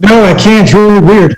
No, I can't. It's really weird.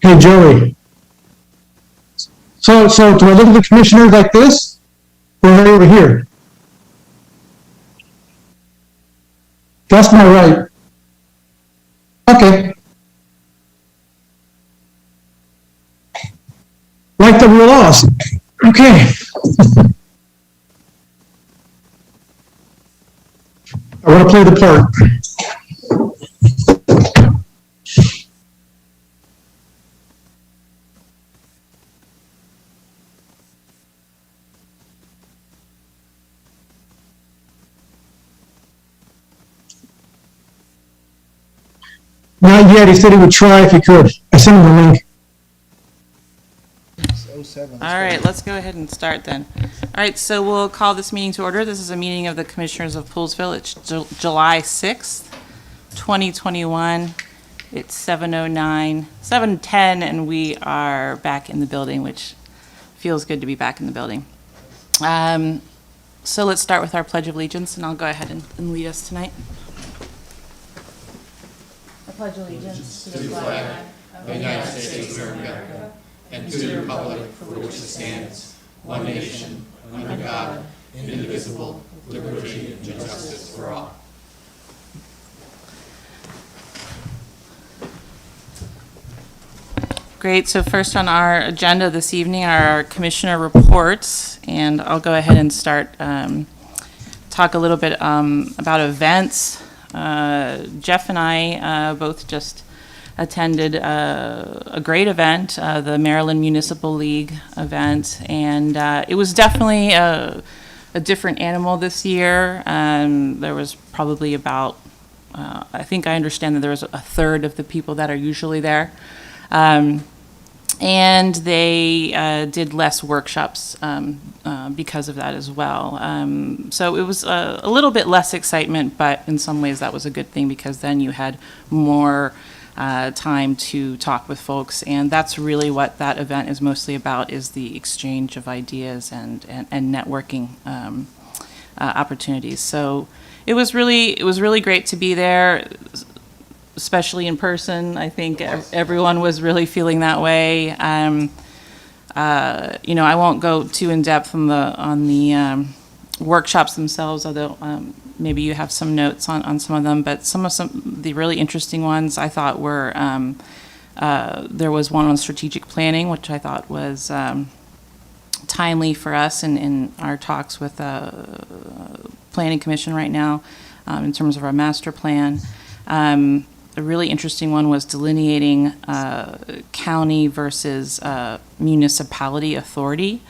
Hey, Joey. So do I look at the commissioner like this, or right over here? That's my right. Okay. Like the we're lost. Okay. I want to play the part. Not yet. He said he would try if he could. I sent him the link. All right, let's go ahead and start then. All right, so we'll call this meeting to order. This is a meeting of the Commissioners of Poolesville. It's July 6th, 2021. It's 7:09, 7:10, and we are back in the building, which feels good to be back in the building. So let's start with our Pledge of Allegiance, and I'll go ahead and lead us tonight. I pledge allegiance to the flag of the United States of America and to the republic for which it stands, one nation, under God, indivisible, with liberty and justice for all. Great, so first on our agenda this evening are our commissioner reports, and I'll go ahead and start, talk a little bit about events. Jeff and I both just attended a great event, the Maryland Municipal League event, and it was definitely a different animal this year. There was probably about, I think I understand that there was a third of the people that are usually there. And they did less workshops because of that as well. So it was a little bit less excitement, but in some ways that was a good thing because then you had more time to talk with folks. And that's really what that event is mostly about, is the exchange of ideas and networking opportunities. So it was really great to be there, especially in person. I think everyone was really feeling that way. I won't go too in depth on the workshops themselves, although maybe you have some notes on some of them. But some of the really interesting ones I thought were there was one on strategic planning, which I thought was timely for us in our talks with the Planning Commission right now in terms of our master plan. A really interesting one was delineating county versus municipality authority,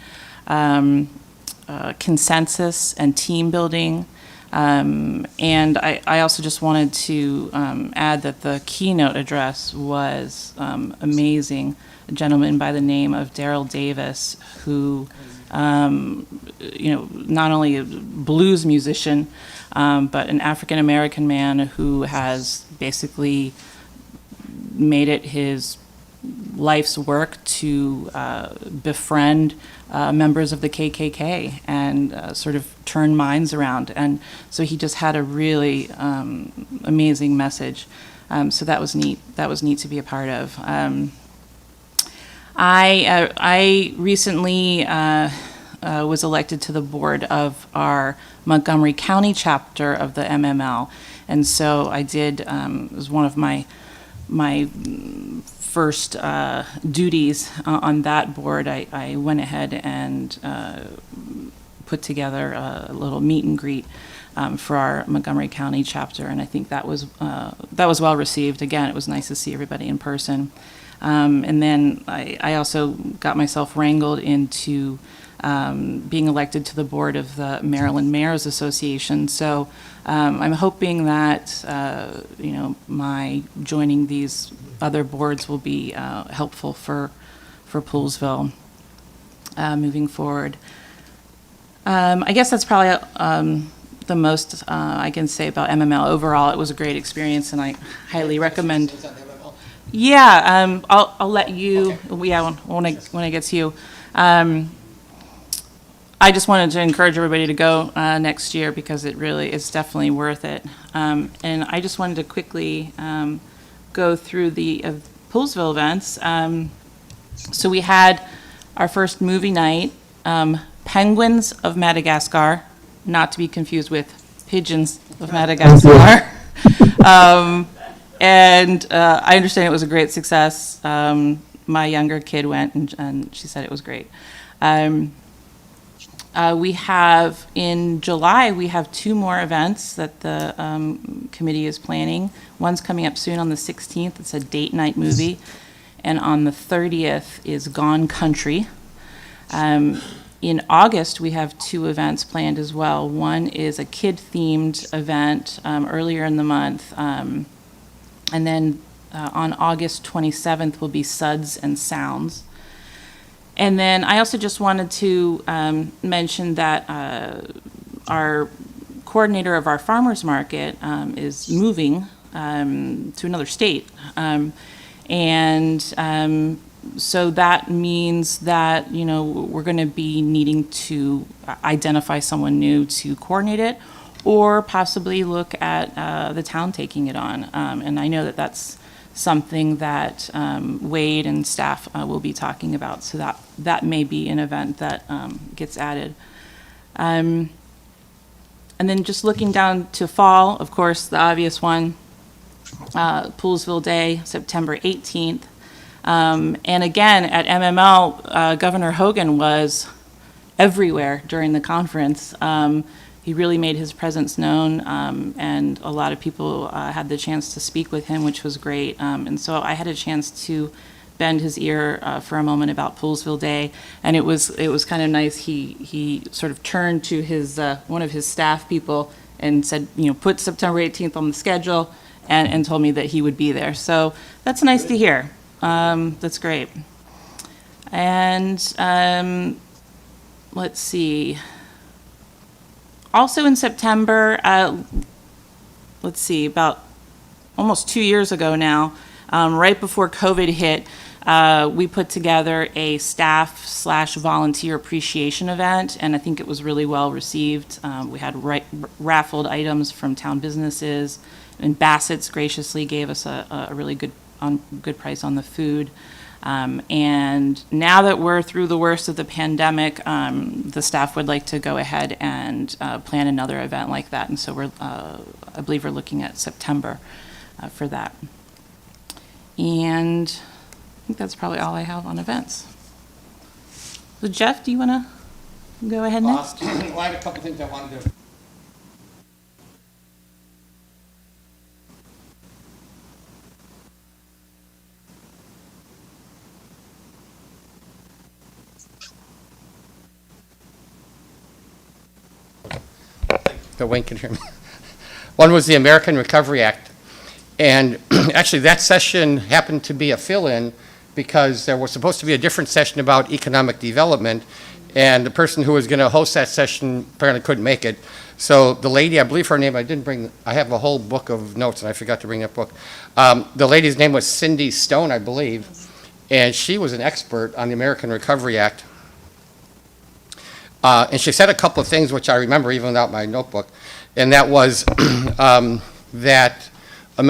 consensus and team building. And I also just wanted to add that the keynote address was amazing. A gentleman by the name of Daryl Davis, who, not only a blues musician, but an African-American man who has basically made it his life's work to befriend members of the KKK and sort of turn minds around. And so he just had a really amazing message. So that was neat. That was neat to be a part of. I recently was elected to the board of our Montgomery County chapter of the MML, and so I did. It was one of my first duties on that board. I went ahead and put together a little meet and greet for our Montgomery County chapter, and I think that was well received. Again, it was nice to see everybody in person. And then I also got myself wrangled into being elected to the board of the Maryland Mayors Association. So I'm hoping that my joining these other boards will be helpful for Poolesville moving forward. I guess that's probably the most I can say about MML. Overall, it was a great experience, and I highly recommend. Yeah, I'll let you. Okay. Yeah, when I get to you. I just wanted to encourage everybody to go next year because it's definitely worth it. And I just wanted to quickly go through the Poolesville events. So we had our first movie night, Penguins of Madagascar, not to be confused with Pigeons of Madagascar. And I understand it was a great success. My younger kid went, and she said it was great. We have, in July, we have 2 more events that the committee is planning. One's coming up soon on the 16th. It's a date night movie. And on the 30th is Gone Country. In August, we have 2 events planned as well. One is a kid-themed event earlier in the month. And then on August 27th will be Suds and Sounds. And then I also just wanted to mention that our coordinator of our farmers market is moving to another state. So that means that, we're going to be needing to identify someone new to coordinate it, or possibly look at the town taking it on. And I know that that's something that Wade and staff will be talking about, so that may be an event that gets added. And then just looking down to fall, of course, the obvious one, Poolesville Day, September 18th. And again, at MML, Governor Hogan was everywhere during the conference. He really made his presence known, and a lot of people had the chance to speak with him, which was great. And so I had a chance to bend his ear for a moment about Poolesville Day, and it was kind of nice. He sort of turned to his one of his staff people and said, put September 18th on the schedule, and told me that he would be there. So that's nice to hear. That's great. And let's see. Also in September, about almost 2 years ago now, right before COVID hit, we put together a staff/volunteer appreciation event, and I think it was really well received. We had raffled items from town businesses, and Bassett's graciously gave us a really good price on the food. And now that we're through the worst of the pandemic, the staff would like to go ahead and plan another event like that. And so I believe we're looking at September for that. And I think that's probably all I have on events. So Jeff, do you want to go ahead next? Well, I had a couple things I wanted to. The Wayne can hear me. One was the American Recovery Act. And actually that session happened to be a fill-in because there was supposed to be a different session about economic development, and the person who was going to host that session apparently couldn't make it. So the lady, I believe her name, I have a whole book of notes and I forgot to bring that book. The lady's name was Cindy Stone, I believe, and she was an expert on the American Recovery Act. And she said a couple of things which I remember even without my notebook, and that was that a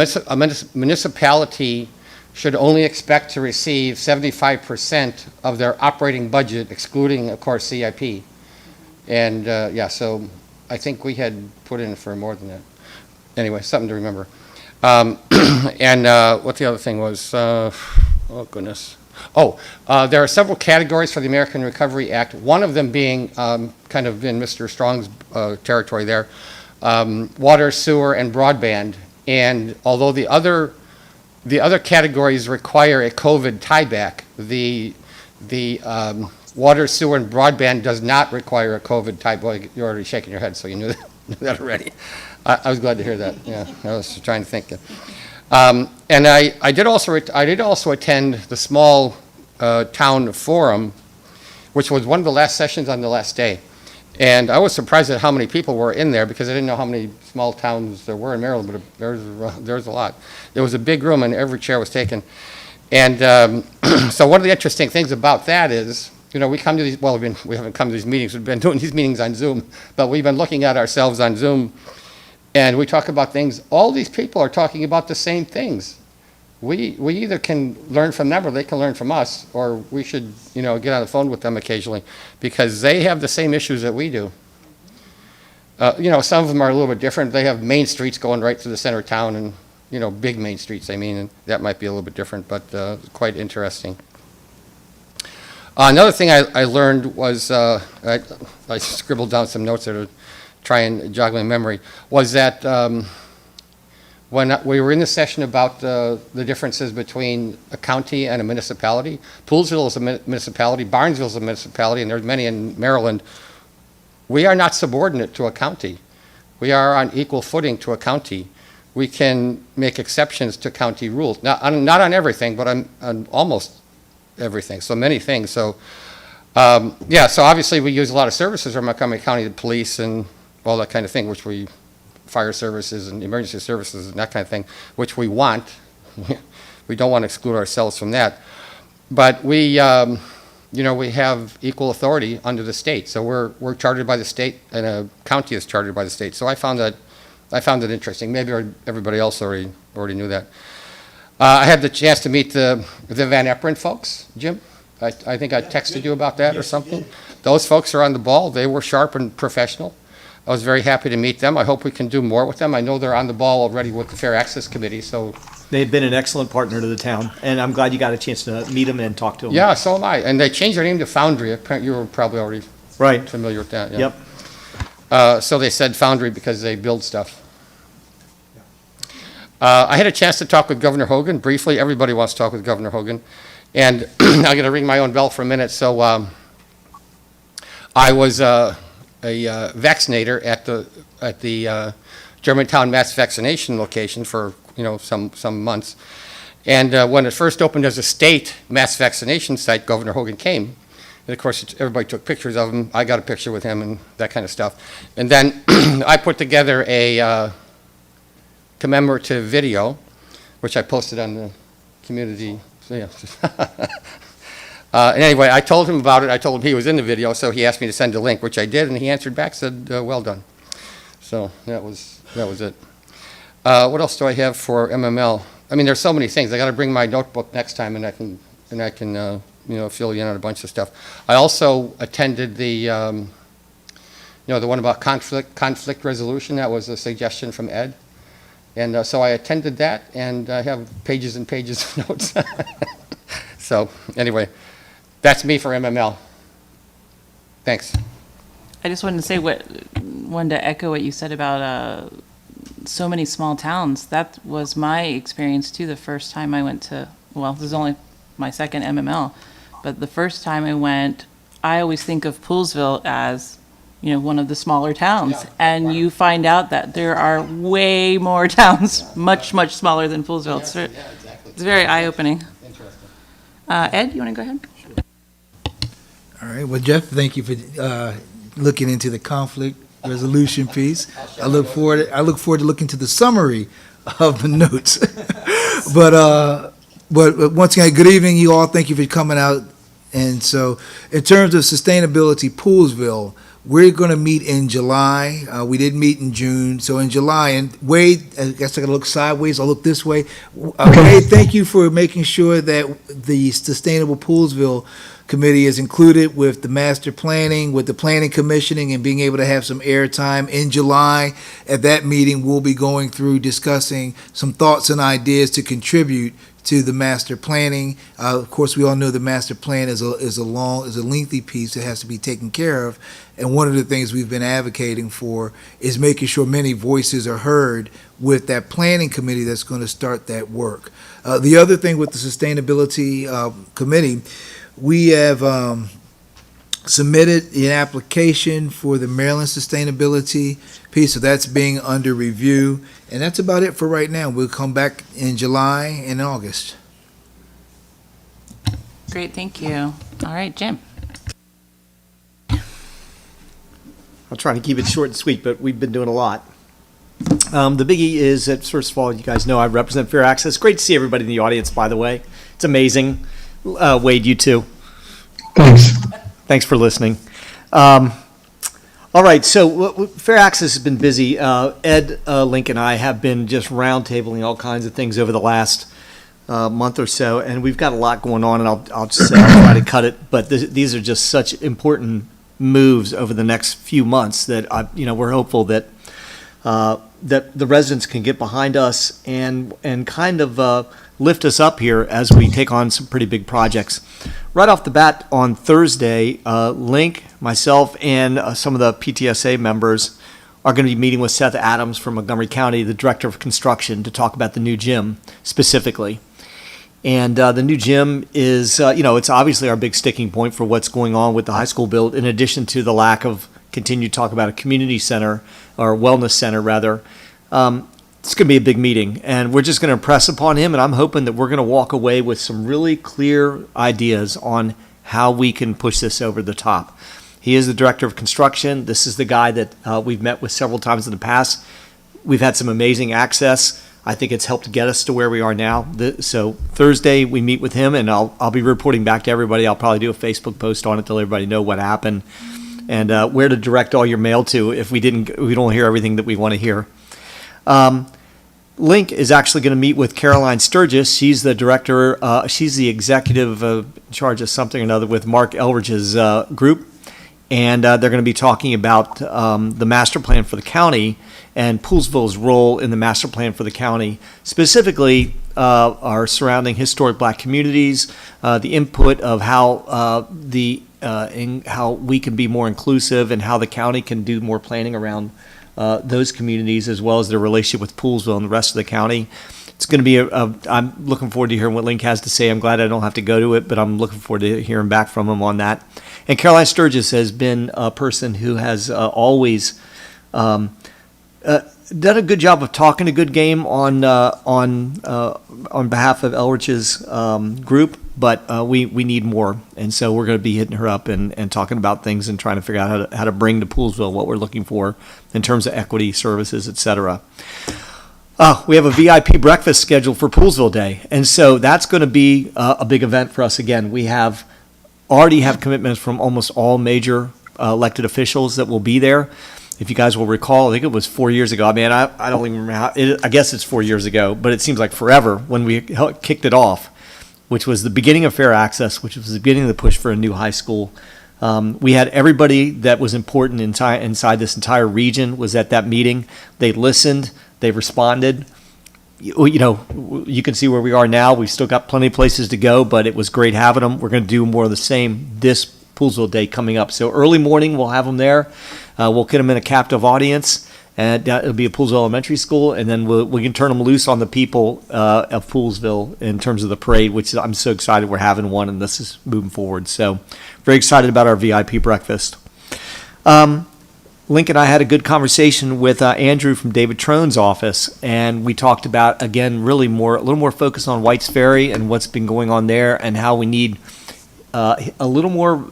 municipality should only expect to receive 75% of their operating budget, excluding, of course, CIP. And yeah, so I think we had put in for more than that. Anyway, something to remember. And what the other thing was, oh goodness. There are several categories for the American Recovery Act, one of them being kind of in Mr. Strong's territory there, water, sewer, and broadband. And although the other categories require a COVID tieback, the water, sewer, and broadband does not require a COVID tieback. Well, you're already shaking your head, so you knew that already. I was glad to hear that. Yeah, I was trying to think. And I did also attend the small town forum, which was one of the last sessions on the last day. And I was surprised at how many people were in there, because I didn't know how many small towns there were in Maryland, but there's a lot. There was a big room and every chair was taken. And so one of the interesting things about that is, we come to these, well, we haven't come to these meetings, we've been doing these meetings on Zoom, but we've been looking at ourselves on Zoom, and we talk about things. All these people are talking about the same things. We either can learn from them or they can learn from us, or we should, get on the phone with them occasionally, because they have the same issues that we do. Some of them are a little bit different. They have main streets going right through the center of town, and, big main streets, and that might be a little bit different, but quite interesting. Another thing I learned was, I scribbled down some notes to try and jog my memory, was that when we were in the session about the differences between a county and a municipality, Poolesville is a municipality, Barnesville is a municipality, and there's many in Maryland. We are not subordinate to a county. We are on equal footing to a county. We can make exceptions to county rules. Not on everything, but on almost everything, so many things. So, so obviously we use a lot of services from Montgomery County, the police and all that kind of thing, fire services and emergency services and that kind of thing, which we want. We don't want to exclude ourselves from that. But we have equal authority under the state. So we're chartered by the state, and a county is chartered by the state. So I found it interesting. Maybe everybody else already knew that. I had the chance to meet the Van Eperen folks, Jim. I think I texted you about that or something. Those folks are on the ball. They were sharp and professional. I was very happy to meet them. I hope we can do more with them. I know they're on the ball already with the Fair Access Committee, so. They've been an excellent partner to the town, and I'm glad you got a chance to meet them and talk to them. Yeah, so am I. And they changed their name to Foundry. You were probably already familiar with that. Yeah. Yep. So they said Foundry because they build stuff. I had a chance to talk with Governor Hogan briefly. Everybody wants to talk with Governor Hogan. And I'm going to ring my own bell for a minute. So I was a vaccinator at the Germantown mass vaccination location for some months. And when it first opened as a state mass vaccination site, Governor Hogan came. And of course, everybody took pictures of him. I got a picture with him and that kind of stuff. And then I put together a commemorative video, which I posted on the community. So, yeah. And anyway, I told him about it. I told him he was in the video, so he asked me to send a link, which I did, and he answered back, said, well done. So that was it. What else do I have for MML? I mean, there's so many things. I got to bring my notebook next time, and I can fill you in on a bunch of stuff. I also attended the one about conflict resolution. That was a suggestion from Ed. And so I attended that, and I have pages and pages of notes. So anyway, that's me for MML. Thanks. I just wanted to echo what you said about so many small towns. That was my experience too. The first time I went to, this is only my second MML, but the first time I went, I always think of Poolesville as one of the smaller towns. Yeah. And you find out that there are way more towns, much, much smaller than Poolesville. Yeah, exactly. It's very eye-opening. Interesting. Ed, you want to go ahead? All right. Well, Jeff, thank you for looking into the conflict resolution piece. I look forward to looking to the summary of the notes. But once again, good evening, you all. Thank you for coming out. And so, in terms of sustainability, Poolesville, we're going to meet in July. We did meet in June. So in July, and Wade, I guess I got to look sideways. I'll look this way. Wade, thank you for making sure that the Sustainable Poolesville Committee is included with the master planning, with the planning commissioning, and being able to have some airtime in July. At that meeting, we'll be going through discussing some thoughts and ideas to contribute to the master planning. Of course, we all know the master plan is a lengthy piece that has to be taken care of. And one of the things we've been advocating for is making sure many voices are heard with that planning committee that's going to start that work. The other thing with the sustainability committee, we have submitted an application for the Maryland sustainability piece, so that's being under review. And that's about it for right now. We'll come back in July and August. Great, thank you. All right, Jim. I'll try to keep it short and sweet, but we've been doing a lot. The biggie is that, first of all, you guys know I represent Fair Access. Great to see everybody in the audience, by the way. It's amazing. Wade, you too. Thanks. Thanks for listening. All right, so Fair Access has been busy. Ed, Link, and I have been just roundtabling all kinds of things over the last month or so, and we've got a lot going on, and I'll just say I'll try to cut it, but these are just such important moves over the next few months that we're hopeful that that the residents can get behind us and kind of lift us up here as we take on some pretty big projects. Right off the bat on Thursday, Link, myself, and some of the PTSA members are going to be meeting with Seth Adams from Montgomery County, the Director of Construction, to talk about the new gym specifically. And the new gym is, it's obviously our big sticking point for what's going on with the high school build, in addition to the lack of continued talk about a community center, or wellness center, rather. It's going to be a big meeting, and we're just going to impress upon him, and I'm hoping that we're going to walk away with some really clear ideas on how we can push this over the top. He is the Director of Construction. This is the guy that we've met with several times in the past. We've had some amazing access. I think it's helped get us to where we are now. So Thursday we meet with him, and I'll be reporting back to everybody. I'll probably do a Facebook post on it to let everybody know what happened and where to direct all your mail to if we don't hear everything that we want to hear. Link is actually going to meet with Caroline Sturgis. She's the director. She's the executive in charge of something or another with Mark Elridge's group, and they're going to be talking about the master plan for the county and Poolesville's role in the master plan for the county, specifically our surrounding historic Black communities, the input of how how we can be more inclusive and how the county can do more planning around those communities, as well as their relationship with Poolesville and the rest of the county. It's going to be I'm looking forward to hearing what Link has to say. I'm glad I don't have to go to it, but I'm looking forward to hearing back from him on that. And Caroline Sturgis has been a person who has always done a good job of talking a good game on behalf of Elridge's group, but we need more, and so we're going to be hitting her up and talking about things and trying to figure out how to bring to Poolesville what we're looking for in terms of equity, services, etc. We have a VIP breakfast scheduled for Poolesville Day, and so that's going to be a big event for us again. We already have commitments from almost all major elected officials that will be there. If you guys will recall, I think it was 4 years ago. I mean, I don't even remember how. I guess it's 4 years ago, but it seems like forever when we kicked it off, which was the beginning of Fair Access, which was the beginning of the push for a new high school. We had everybody that was important inside this entire region was at that meeting. They listened. They responded. You can see where we are now. We've still got plenty of places to go, but it was great having them. We're going to do more of the same this Poolesville Day coming up. So early morning, we'll have them there. We'll get them in a captive audience, and it'll be a Poolesville Elementary School, and then we can turn them loose on the people of Poolesville in terms of the parade, which I'm so excited we're having one, and this is moving forward. So very excited about our VIP breakfast. Link and I had a good conversation with Andrew from David Trone's office, and we talked about, again, really a little more focus on White's Ferry and what's been going on there and how we need a little more,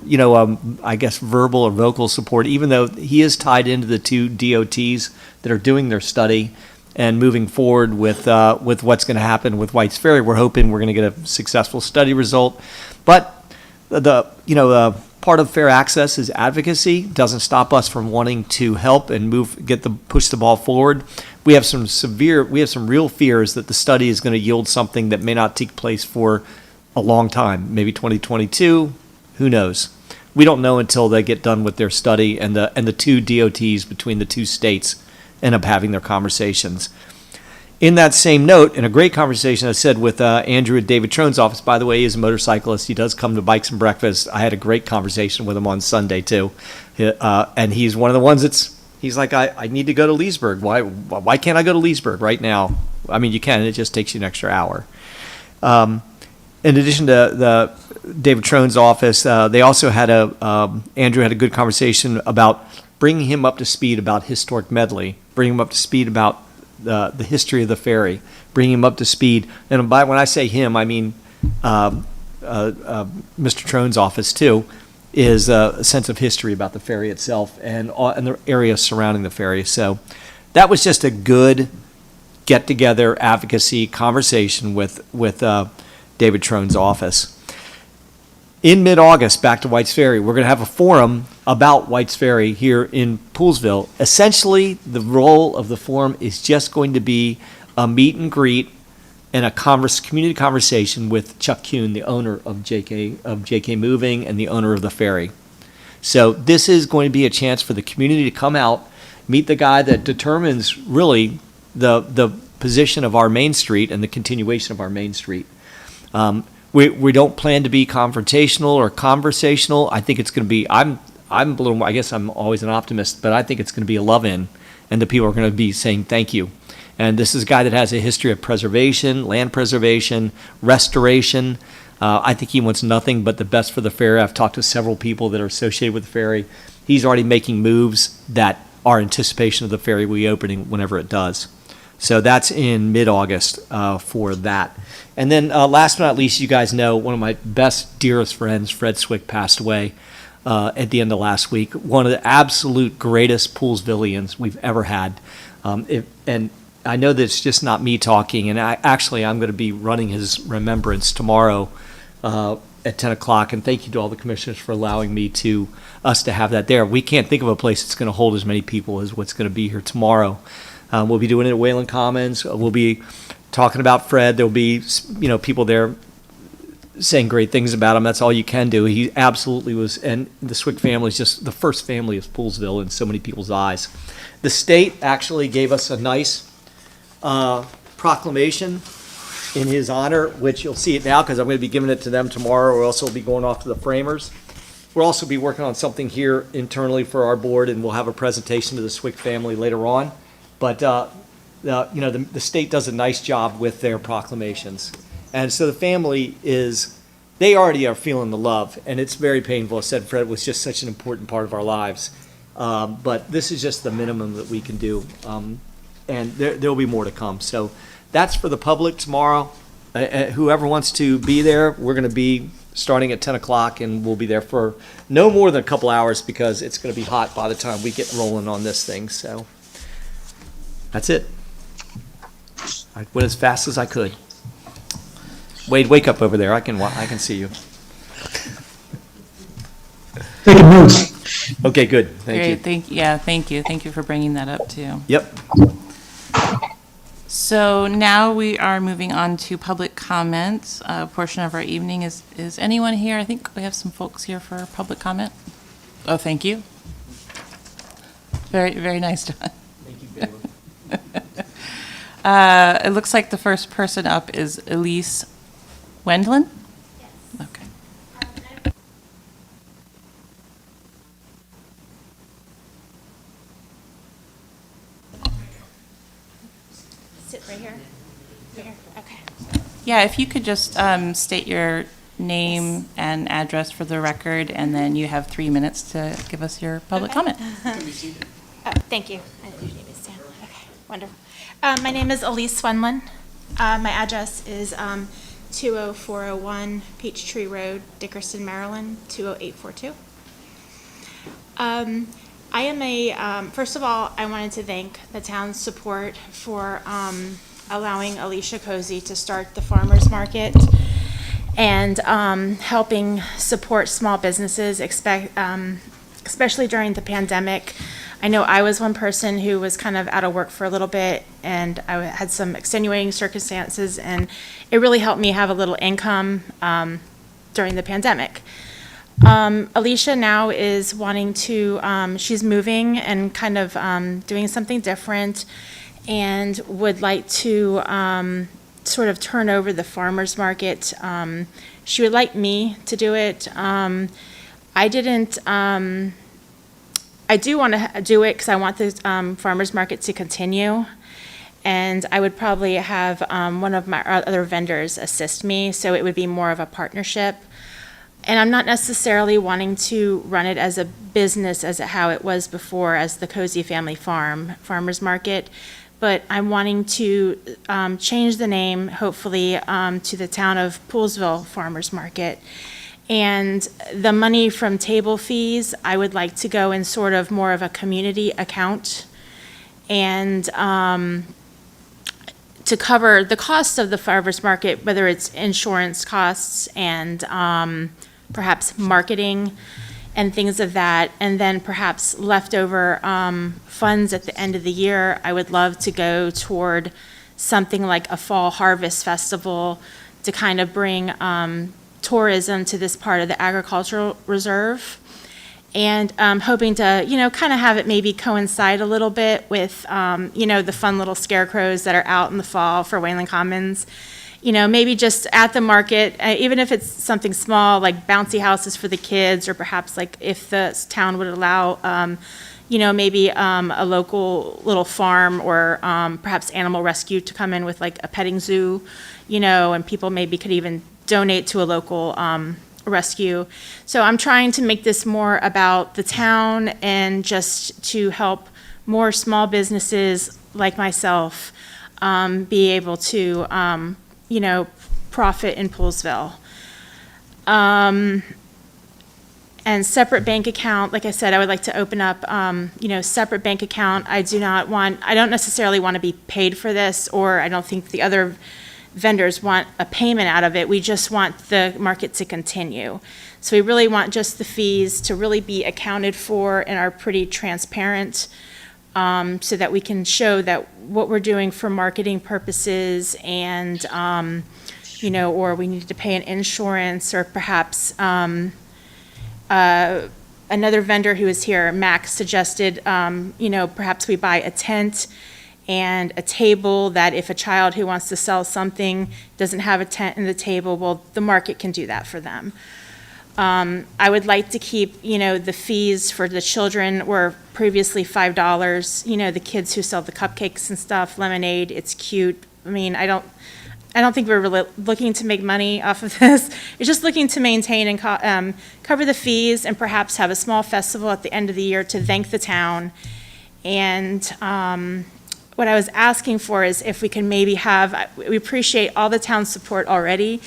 I guess, verbal or vocal support, even though he is tied into the two DOTs that are doing their study and moving forward with what's going to happen with White's Ferry. We're hoping we're going to get a successful study result. But the part of Fair Access is advocacy. Doesn't stop us from wanting to help and push the ball forward. We have some real fears that the study is going to yield something that may not take place for a long time, maybe 2022, who knows? We don't know until they get done with their study and the two DOTs between the two states end up having their conversations. in that same note, in a great conversation I said with Andrew at David Trone's office, by the way, he is a motorcyclist. He does come to Bikes and Breakfast. I had a great conversation with him on Sunday, too. And he's one of the ones he's like, I need to go to Leesburg. Why can't I go to Leesburg right now? I mean, you can. It just takes you an extra hour. In addition to the David Trone's office, they also had Andrew had a good conversation about bringing him up to speed about historic Medley, bringing him up to speed about the history of the ferry, bringing him up to speed. And when I say him, I mean Mr. Trone's office too, is a sense of history about the ferry itself and the area surrounding the ferry. So that was just a good get-together advocacy conversation with David Trone's office. In mid-August, back to White's Ferry, we're going to have a forum about White's Ferry here in Poolesville. Essentially, the role of the forum is just going to be a meet and greet and a community conversation with Chuck Kuhn, the owner of JK Moving and the owner of the ferry. So this is going to be a chance for the community to come out, meet the guy that determines really the position of our Main Street and the continuation of our Main Street. We don't plan to be confrontational or conversational. I think it's going to be, I guess I'm always an optimist, but I think it's going to be a love-in, and the people are going to be saying thank you. And this is a guy that has a history of preservation, land preservation, restoration. I think he wants nothing but the best for the ferry. I've talked to several people that are associated with the ferry. He's already making moves that are anticipation of the ferry reopening whenever it does. So that's in mid-August for that. And then last but not least, you guys know one of my best, dearest friends, Fred Swick, passed away at the end of last week. One of the absolute greatest Poolesvillians we've ever had. And I know that it's just not me talking, and I'm going to be running his remembrance tomorrow at 10 o'clock. And thank you to all the commissioners for allowing us to have that there. We can't think of a place that's going to hold as many people as what's going to be here tomorrow. We'll be doing it at Wayland Commons. We'll be talking about Fred. There'll be, people there saying great things about him. That's all you can do. He absolutely was, and the Swick family is just the first family of Poolesville in so many people's eyes. The state actually gave us a nice proclamation in his honor, which you'll see it now because I'm going to be giving it to them tomorrow. We'll also be going off to the framers. We'll also be working on something here internally for our board, and we'll have a presentation to the Swick family later on. But the state does a nice job with their proclamations. And so the family they already are feeling the love, and it's very painful. I said Fred was just such an important part of our lives. But this is just the minimum that we can do. And there'll be more to come. So that's for the public tomorrow. Whoever wants to be there, we're going to be starting at 10 o'clock, and we'll be there for no more than a couple hours because it's going to be hot by the time we get rolling on this thing. So that's it. I went as fast as I could. Wade, wake up over there. I can see you. Taking notes. Okay, good. Thank you. Thank you. Thank you for bringing that up too. Yep. So now we are moving on to public comments. Portion of our evening is anyone here? I think we have some folks here for public comment. Oh, thank you. Very, very nice, John. Thank you, Baylor. It looks like the first person up is Elise Wendland? Yes. Okay. Sit right here. Here. Okay. Yeah, if you could just state your name and address for the record, and then you have 3 minutes to give us your public comment. Oh, thank you. I didn't need to stand. Okay, wonderful. My name is Elise Swenlin. My address is 20401 Peachtree Road, Dickerson, Maryland, 20842. I am first of all, I wanted to thank the town's support for allowing Alicia Cozy to start the farmers market and helping support small businesses, especially during the pandemic. I know I was one person who was kind of out of work for a little bit, and I had some extenuating circumstances, and it really helped me have a little income during the pandemic. Alicia now is wanting to, she's moving and kind of doing something different, and would like to sort of turn over the farmer's market. She would like me to do it. I didn't, I do want to do it because I want the farmer's market to continue. And I would probably have one of my other vendors assist me, so it would be more of a partnership. And I'm not necessarily wanting to run it as a business as how it was before as the Cozy Family Farmer's Market, but I'm wanting to change the name, hopefully, to the Town of Poolesville Farmer's Market. And the money from table fees, I would like to go in sort of more of a community account. And to cover the costs of the farmer's market, whether it's insurance costs and perhaps marketing and things of that, and then perhaps leftover funds at the end of the year, I would love to go toward something like a fall harvest festival to kind of bring tourism to this part of the agricultural reserve. And hoping to, kind of have it maybe coincide a little bit with, the fun little scarecrows that are out in the fall for Wayland Commons. Maybe just at the market, even if it's something small, like bouncy houses for the kids, or perhaps like if the town would allow, maybe a local little farm or perhaps animal rescue to come in with like a petting zoo, and people maybe could even donate to a local rescue. So I'm trying to make this more about the town and just to help more small businesses like myself be able to, profit in Poolesville. And separate bank account, like I said, I would like to open up, separate bank account. I don't necessarily want to be paid for this, or I don't think the other vendors want a payment out of it. We just want the market to continue. So we really want just the fees to really be accounted for and are pretty transparent, so that we can show that what we're doing for marketing purposes and, or we need to pay an insurance, or perhaps another vendor who was here, Max, suggested, perhaps we buy a tent and a table, that if a child who wants to sell something doesn't have a tent and the table, well, the market can do that for them. I would like to keep, the fees for the children were previously $5. The kids who sell the cupcakes and stuff, lemonade, it's cute. I mean, I don't think we're really looking to make money off of this. It's just looking to maintain and cover the fees, and perhaps have a small festival at the end of the year to thank the town. And what I was asking for is if we can maybe we appreciate all the town's support already,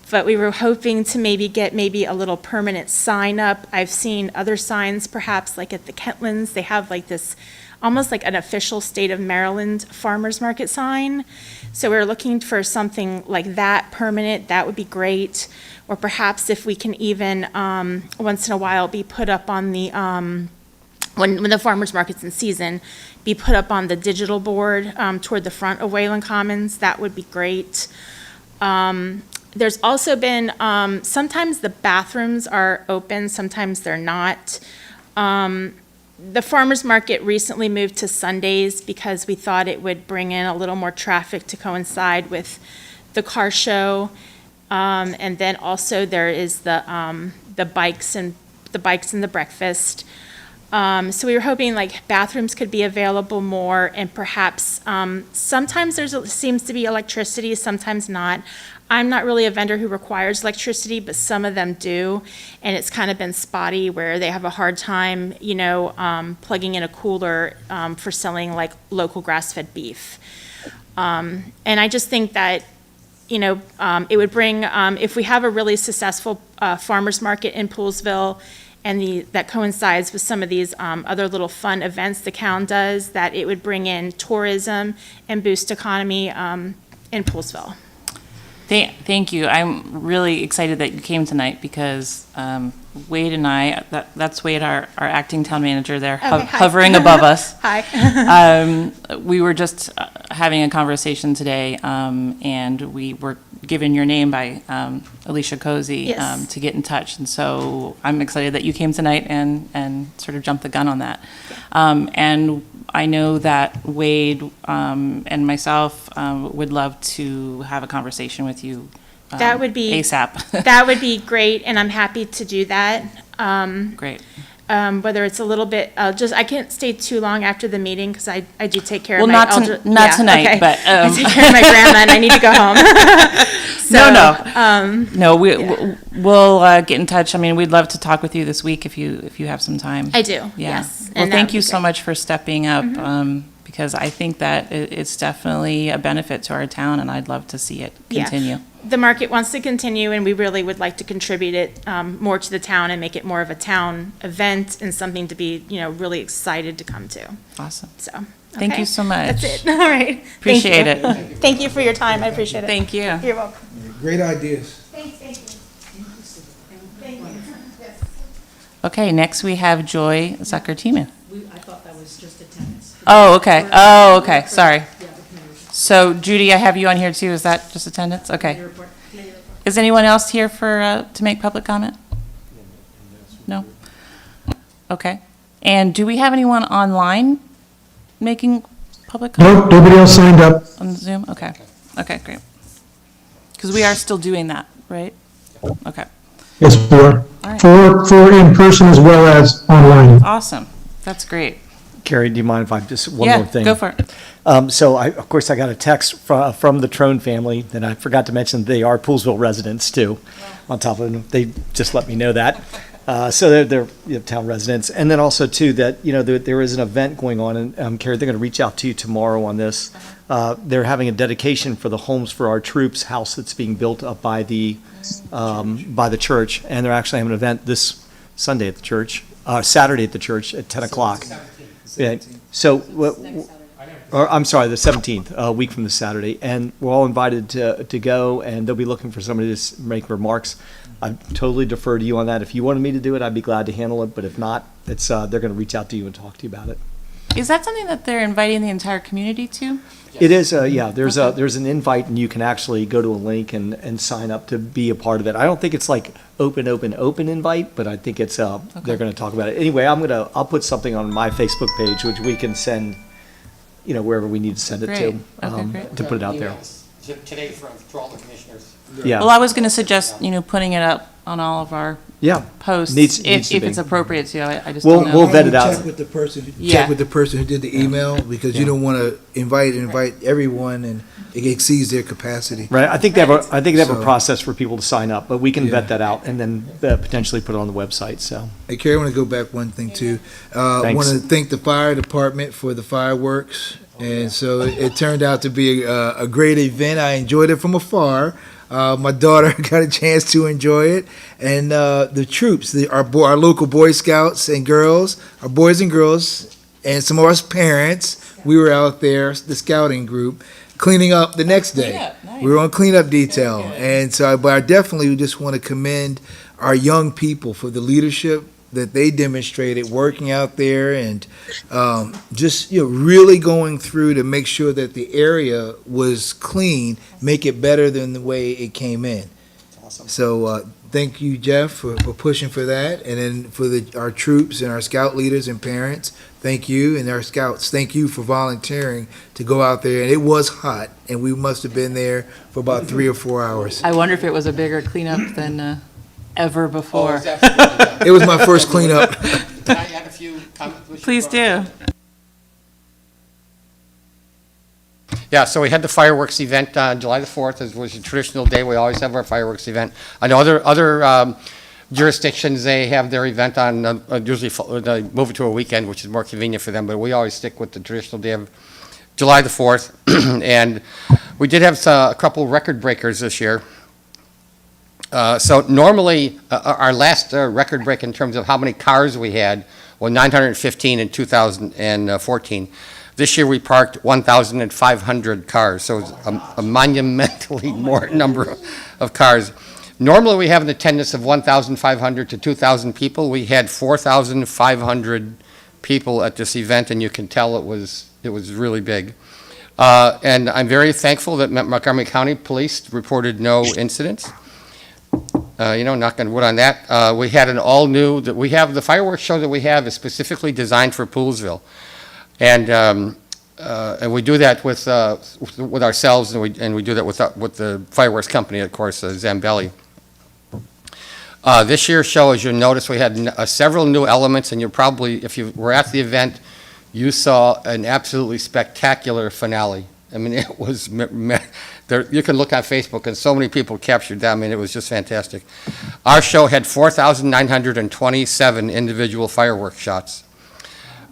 but we were hoping to maybe get a little permanent sign up. I've seen other signs, perhaps like at the Kentlands, they have like this, almost like an official state of Maryland farmer's market sign. So we're looking for something like that permanent. That would be great. Or perhaps if we can even, once in a while, be put up on the, when the farmer's market's in season, be put up on the digital board toward the front of Wayland Commons. That would be great. There's also been, sometimes the bathrooms are open, sometimes they're not. The farmer's market recently moved to Sundays because we thought it would bring in a little more traffic to coincide with the car show. And then also there is the bikes and the breakfast. So we were hoping like bathrooms could be available more, and perhaps sometimes seems to be electricity, sometimes not. I'm not really a vendor who requires electricity, but some of them do, and it's kind of been spotty where they have a hard time, plugging in a cooler for selling like local grass-fed beef. And I just think that, it would bring, if we have a really successful farmer's market in Poolesville, and that coincides with some of these other little fun events the town does, that it would bring in tourism and boost economy in Poolesville. Thank you. I'm really excited that you came tonight because Wade and I, that's Wade, our acting town manager there, Okay, hi. hovering above us. Hi. We were just having a conversation today, and we were given your name by Alicia Cozy Yes. to get in touch. And so I'm excited that you came tonight and sort of jumped the gun on that. And I know that Wade and myself would love to have a conversation with you That would be ASAP. That would be great, and I'm happy to do that. Great. Whether it's a little bit, I can't stay too long after the meeting because I do take care Well, of my not elder. not tonight, okay. but I take care of my grandma and I need to go home. no. We'll get in touch. I mean, we'd love to talk with you this week if you have some time. I do. Yeah. Yes. Well, and that thank would you be so great. much for stepping up, because I think that it's definitely a benefit to our town, and I'd love to see it Yeah. continue. The market wants to continue, and we really would like to contribute it more to the town and make it more of a town event and something to be, really excited to come to. Awesome. So. Thank okay. you so much. That's it. All right. Appreciate Thank you. it. Thank you for your time. I appreciate it. Thank you. You're welcome. Great ideas. Thank you. Thank you. Yes. Okay, next we have Joy Zucker-Teeman. I thought that was just attendance. Oh, okay. Sorry. So Judy, I have you on here too. Is that just attendance? Okay. Is anyone else here to make public comment? No? Okay. And do we have anyone online making public comment Nope, nobody else signed up. on Zoom? Okay. Okay, great. Because we are still doing that, right? Okay. Yes, we are. All right. For in person as well as online. Awesome. That's great. Carrie, do you mind if I just, one more thing? Yeah, go for it. So of course, I got a text from the Trone family, and I forgot to mention they are Poolesville residents too. On top of them, they just let me know that. So they're town residents. And then also too, that, there is an event going on, and Carrie, they're going to reach out to you tomorrow on this. They're having a dedication for the Homes for Our Troops house that's being built up by the church. And they're actually having an event this Sunday at the church, Saturday at the church at 10 o'clock. Yeah. So, I'm sorry, the 17th, a week from this Saturday, and we're all invited to go, and they'll be looking for somebody to make remarks. I totally defer to you on that. If you wanted me to do it, I'd be glad to handle it, but if not, it's they're going to reach out to you and talk to you about it. Is that something that they're inviting the entire community to? It is, yeah, there's an invite, and you can actually go to a link and sign up to be a part of it. I don't think it's like open invite, but I think it's, they're going to talk about it. Anyway, I'll put something on my Facebook page, which we can send, wherever we need to send it to, Great. Okay, great. to put it out there. Today to all the commissioners. Yeah. Well, I was going to suggest, putting it up on all of our Yeah. posts, Needs if to be. it's appropriate to. I just We'll- don't know. we'll vet it out. Check with the person, Yeah. check with the person who did the email, because you don't want to invite everyone and it exceeds their capacity. Right, I think they have a So- process for people to sign up, but we can Yeah. vet that out and then potentially put it on the website, so. Hey, Carrie, I want to go back one thing too. I Thanks. want to thank the fire department for the fireworks. And so it turned out to be a great event. I enjoyed it from afar. My daughter got a chance to enjoy it. And the troops, our local Boy Scouts and girls, our boys and girls, and some of us parents, we were out there, the scouting group, cleaning up the next day. Cleanup, nice. We were on cleanup detail. And so, but I definitely just want to commend our young people for the leadership that they demonstrated working out there, and just really going through to make sure that the area was clean, make it better than the way it came in. Awesome. So thank you, Jeff, for pushing for that, and then for our troops and our scout leaders and parents, thank you, and our scouts, thank you for volunteering to go out there. And it was hot, and we must have been there for about 3 or 4 hours. I wonder if it was a bigger cleanup than ever before. It was my first cleanup. Can I add a few comments? Please do. Yeah, so we had the fireworks event on July the 4th, as was a traditional day. We always have our fireworks event. I know other jurisdictions, they have their event on, usually they move it to a weekend, which is more convenient for them, but we always stick with the traditional day of July the 4th. And we did have a couple record breakers this year. So normally, our last record break in terms of how many cars we had was 915 in 2014. This year, we parked 1,500 cars, so it's a monumentally more number of cars. Normally, we have an attendance of 1,500 to 2,000 people. We had 4,500 people at this event, and you can tell it was really big. And I'm very thankful that Montgomery County Police reported no incidents. Knock on wood on that. We had an all-new, the fireworks show that we have is specifically designed for Poolesville. And we do that with ourselves, and we do that with the fireworks company, of course, Zambelli. This year's show, as you'll notice, we had several new elements, and if you were at the event, you saw an absolutely spectacular finale. I mean, it was, you can look on Facebook, and so many people captured that. I mean, it was just fantastic. Our show had 4,927 individual fireworks shots.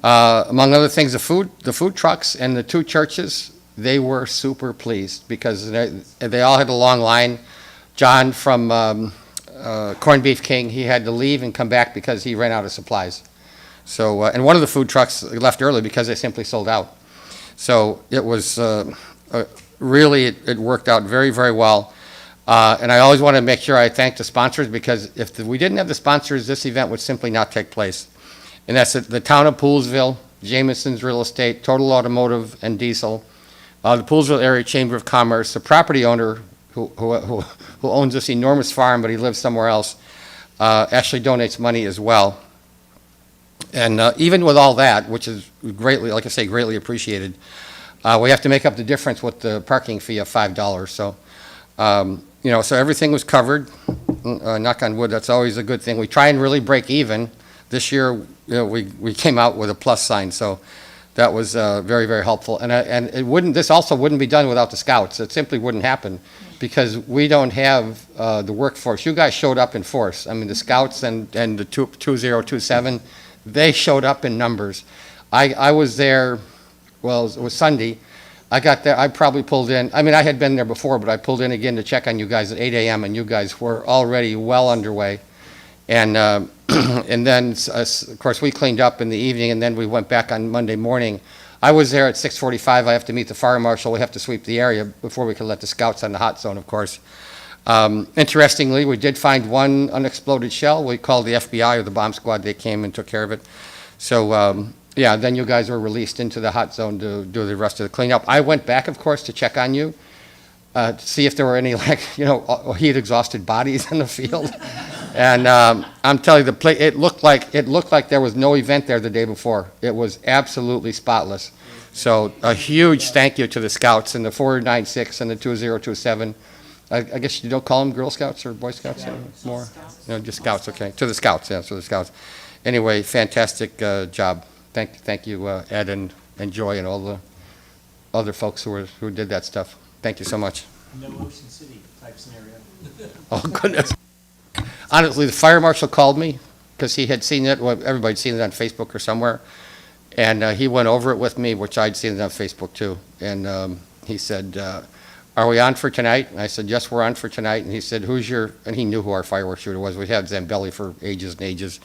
Among other things, the food trucks and the two churches, they were super pleased because they all had a long line. John from Corned Beef King, he had to leave and come back because he ran out of supplies. So, and one of the food trucks left early because they simply sold out. So it was really, it worked out very, very well. And I always want to make sure I thank the sponsors, because if we didn't have the sponsors, this event would simply not take place. And that's the town of Poolesville, Jameson's Real Estate, Total Automotive and Diesel, the Poolesville Area Chamber of Commerce, the property owner who owns this enormous farm, but he lives somewhere else, actually donates money as well. And even with all that, which is greatly, like I say, greatly appreciated, we have to make up the difference with the parking fee of $5. So, so everything was covered. Knock on wood, that's always a good thing. We try and really break even. This year, we came out with a plus sign, so that was very, very helpful. And this also wouldn't be done without the scouts. It simply wouldn't happen because we don't have the workforce. You guys showed up in force. I mean, the scouts and the 2027, they showed up in numbers. I was there, well, it was Sunday. I got there, I probably pulled in, I mean, I had been there before, but I pulled in again to check on you guys at 8 a.m., and you guys were already well underway. And and then, of course, we cleaned up in the evening, and then we went back on Monday morning. I was there at 6:45. I have to meet the fire marshal. We have to sweep the area before we can let the scouts on the hot zone, of course. Interestingly, we did find one unexploded shell. We called the FBI or the bomb squad. They came and took care of it. So, yeah, then you guys were released into the hot zone to do the rest of the cleanup. I went back, of course, to check on you, to see if there were any, heat-exhausted bodies in the field. And I'm telling you, it looked like there was no event there the day before. It was absolutely spotless. So a huge thank you to the Scouts and the 496 and the 2027. I guess you don't call them Girl Scouts or Boy Scouts anymore? No, just Scouts, okay. To the Scouts, yeah, to the Scouts. Anyway, fantastic job. Thank you, Ed and Joy and all the other folks who did that stuff. Thank you so much. No Ocean City type scenario. Oh, goodness. Honestly, the fire marshal called me because he had seen it. Well, everybody'd seen it on Facebook or somewhere. And he went over it with me, which I'd seen it on Facebook too. And he said, are we on for tonight? And I said, yes, we're on for tonight. And he said, and he knew who our fireworks shooter was. We had Zambelli for ages and ages.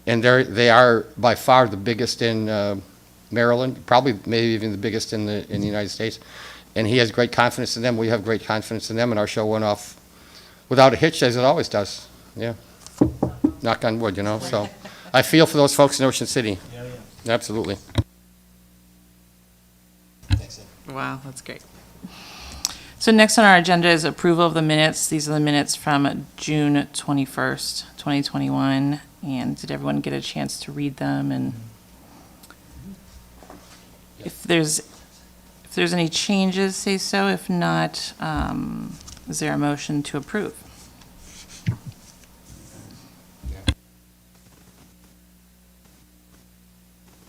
And they are by far the biggest in Maryland, probably maybe even the biggest in the United States. And he has great confidence in them. We have great confidence in them. And our show went off without a hitch, as it always does. Yeah. Knock on wood, So I feel for those folks in Ocean City. Yeah. Absolutely. Wow, that's great. So next on our agenda is approval of the minutes. These are the minutes from June 21st, 2021. And did everyone get a chance to read them? And if there's any changes, say so. If not, is there a motion to approve?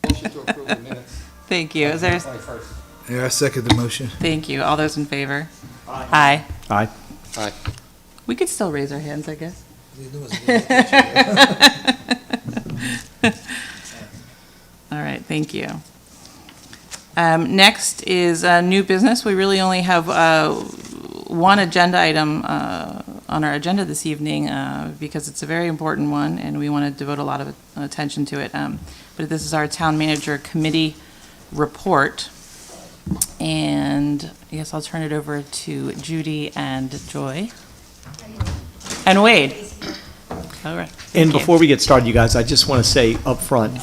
Motion to approve the minutes. Thank you. Is there? 21st. Yeah, I second the motion. Thank you. All those in favor? Aye. Aye. Aye. We could still raise our hands, I guess. All right, thank you. Next is new business. We really only have one agenda item on our agenda this evening because it's a very important one and we want to devote a lot of attention to it. But this is our town manager committee report. And I guess I'll turn it over to Judy and Joy. And Wade. All right. And before we get started, you guys, I just want to say up front,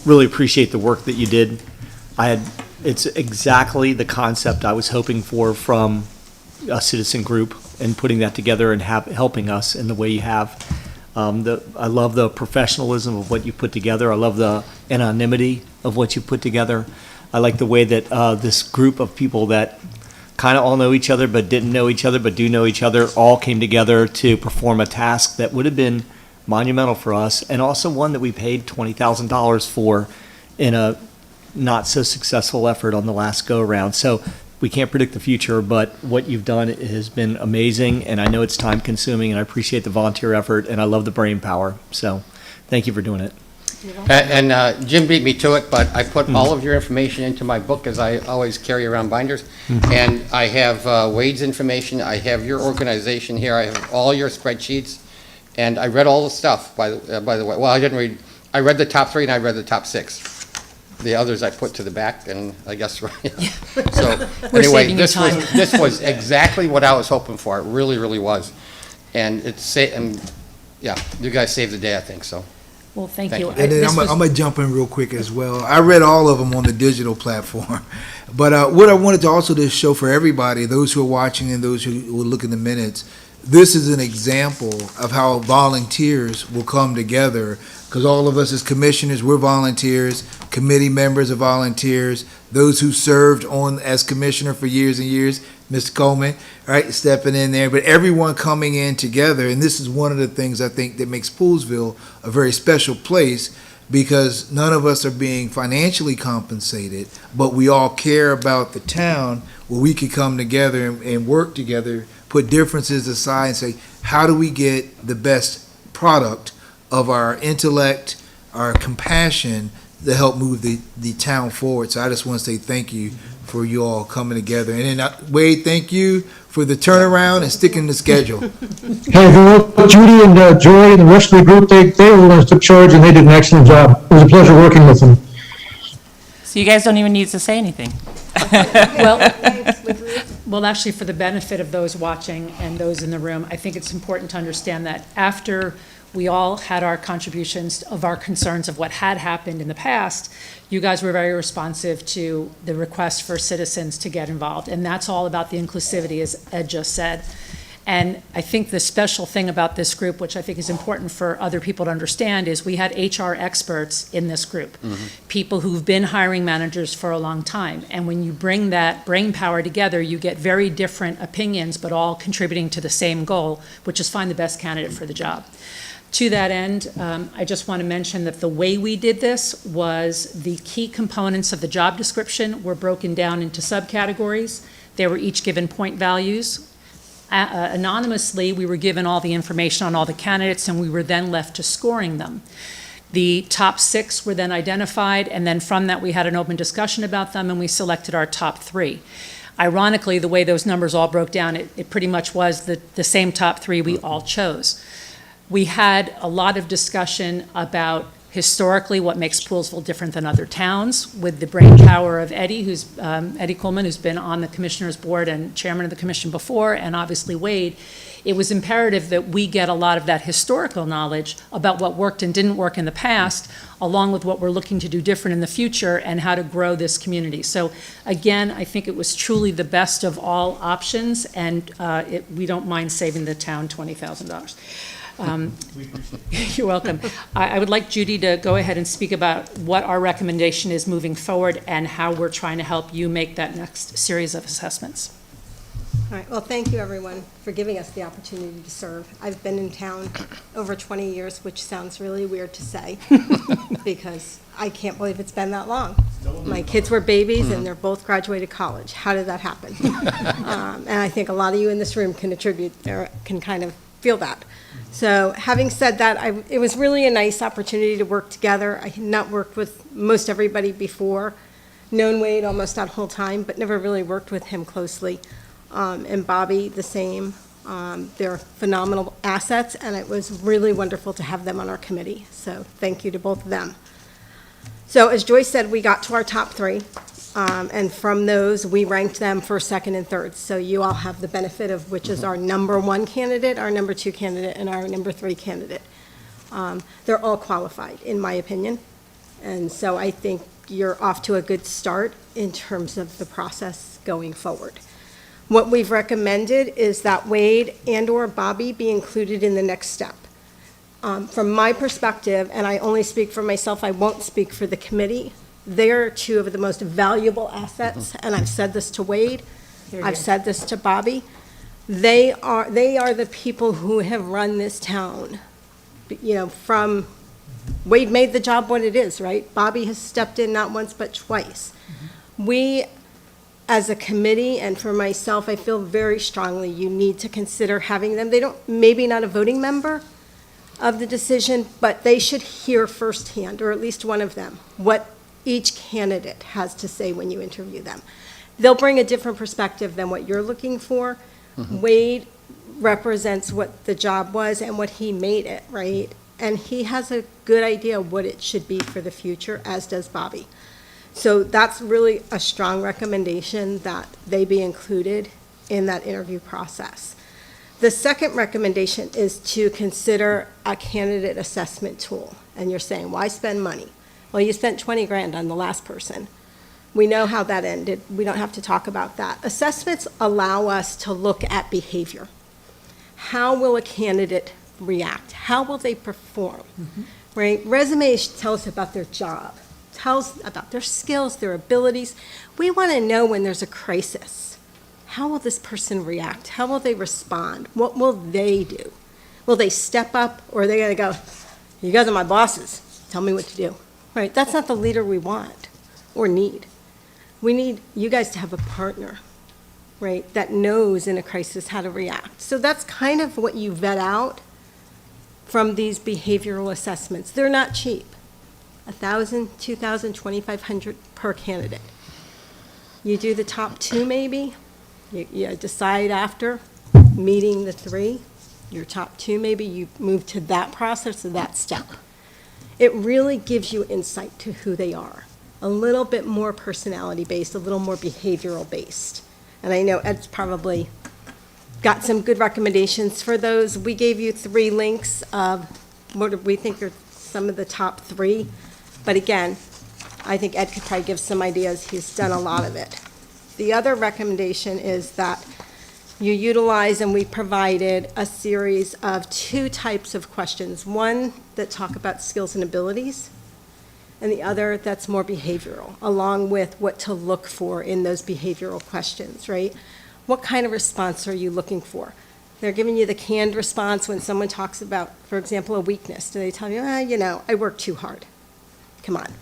really appreciate the work that you did. I had It's exactly the concept I was hoping for from a citizen group and putting that together and helping us in the way you have. I love the professionalism of what you put together. I love the anonymity of what you put together. I like the way that this group of people that kind of all know each other but didn't know each other but do know each other all came together to perform a task that would have been monumental for us, and also one that we paid $20,000 for in a not so successful effort on the last go around. So we can't predict the future, but what you've done has been amazing, and I know it's time consuming, and I appreciate the volunteer effort, and I love the brain power. So thank you for doing it. And Jim beat me to it, but I put all of your information into my book, as I always carry around binders. And I have Wade's information, I have your organization here, I have all your spreadsheets, and I read all the stuff, by the way. Well, I didn't read, I read the top 3 and I read the top 6. The others I put to the back, and I guess, so, We're anyway, saving you time. this was exactly what I was hoping for. It really, really was. And yeah, you guys saved the day, I think, so. Well, thank Thank you. you. And then I'm going to jump in real quick as well. I read all of them on the digital platform. But what I wanted to also just show for everybody, those who are watching and those who will look in the minutes, this is an example of how volunteers will come together, because all of us as commissioners, we're volunteers, committee members are volunteers, those who served on as commissioner for years and years, Mr. Coleman, right, stepping in there, but everyone coming in together. And this is one of the things I think that makes Poolesville a very special place, because none of us are being financially compensated, but we all care about the town, where we could come together and work together, put differences aside and say, how do we get the best product of our intellect, our compassion, to help move the town forward. So I just want to say thank you for you all coming together. And then Wade, thank you for the turnaround and sticking to schedule. Hey, Judy and Joy and the rest of the group, they were the ones who took charge, and they did an excellent job. It was a pleasure working with them. So you guys don't even need to say anything. Well, actually, for the benefit of those watching and those in the room, I think it's important to understand that after we all had our contributions of our concerns of what had happened in the past, you guys were very responsive to the request for citizens to get involved. And that's all about the inclusivity, as Ed just said. And I think the special thing about this group, which I think is important for other people to understand, is we had HR experts in this group, people who've been hiring managers for a long time. And when you bring that brain power together, you get very different opinions, but all contributing to the same goal, which is find the best candidate for the job. To that end, I just want to mention that the way we did this was the key components of the job description were broken down into subcategories. They were each given point values. Anonymously, we were given all the information on all the candidates, and we were then left to scoring them. The top 6 were then identified, and then from that, we had an open discussion about them, and we selected our top 3. Ironically, the way those numbers all broke down, it pretty much was the same top 3 we all chose. We had a lot of discussion about historically what makes Poolesville different than other towns, with the brain power of Eddie, Eddie Coleman, who's been on the Commissioner's Board and Chairman of the Commission before, and obviously Wade. It was imperative that we get a lot of that historical knowledge about what worked and didn't work in the past, along with what we're looking to do different in the future and how to grow this community. So again, I think it was truly the best of all options, and we don't mind saving the town $20,000. You're welcome. I would like Judy to go ahead and speak about what our recommendation is moving forward and how we're trying to help you make that next series of assessments. All right, well, thank you, everyone, for giving us the opportunity to serve. I've been in town over 20 years, which sounds really weird to say, because I can't believe it's been that long. My kids were babies, and they're both graduated college. How did that happen? And I think a lot of you in this room can attribute, or can kind of feel that. So having said that, it was really a nice opportunity to work together. I had not worked with most everybody before, known Wade almost that whole time, but never really worked with him closely. And Bobby, the same. They're phenomenal assets, and it was really wonderful to have them on our committee. So thank you to both of them. So as Joyce said, we got to our top 3. And from those, we ranked them first, second, and third. So you all have the benefit of which is our number 1 candidate, our number 2 candidate, and our number 3 candidate. They're all qualified, in my opinion. And so I think you're off to a good start. in terms of the process going forward. What we've recommended is that Wade and/or Bobby be included in the next step. From my perspective, and I only speak for myself, I won't speak for the committee, they're two of the most valuable assets, and I've said this to Wade, I've said this to Bobby. They are the people who have run this town, from, Wade made the job what it is, right? Bobby has stepped in not once but twice. We, as a committee, and for myself, I feel very strongly you need to consider having them. They don't, maybe not a voting member of the decision, but they should hear firsthand, or at least one of them, what each candidate has to say when you interview them. They'll bring a different perspective than what you're looking for. Wade represents what the job was and what he made it, right? And he has a good idea what it should be for the future, as does Bobby. So that's really a strong recommendation that they be included in that interview process. The second recommendation is to consider a candidate assessment tool. And you're saying, why spend money? Well, you spent 20 grand on the last person. We know how that ended. We don't have to talk about that. Assessments allow us to look at behavior. How will a candidate react? How will they perform? Right? Resumes tell us about their job, tells about their skills, their abilities. We want to know when there's a crisis. How will this person react? How will they respond? What will they do? Will they step up, or are they going to go, you guys are my bosses, tell me what to do? Right? That's not the leader we want or need. We need you guys to have a partner, right, that knows in a crisis how to react. So that's kind of what you vet out from these behavioral assessments. They're not cheap. $1,000, $2,000, $2,500 per candidate. You do the top two maybe. You decide after meeting the three, your top two maybe, you move to that process or that step. It really gives you insight to who they are. A little bit more personality-based, a little more behavioral-based. And I know Ed's probably got some good recommendations for those. We gave you 3 links of what we think are some of the top 3. But again, I think Ed could probably give some ideas. He's done a lot of it. The other recommendation is that you utilize, and we provided a series of 2 types of questions. One that talk about skills and abilities, and the other that's more behavioral, along with what to look for in those behavioral questions, right? What kind of response are you looking for? They're giving you the canned response when someone talks about, for example, a weakness. Do they tell you, I work too hard? Come on.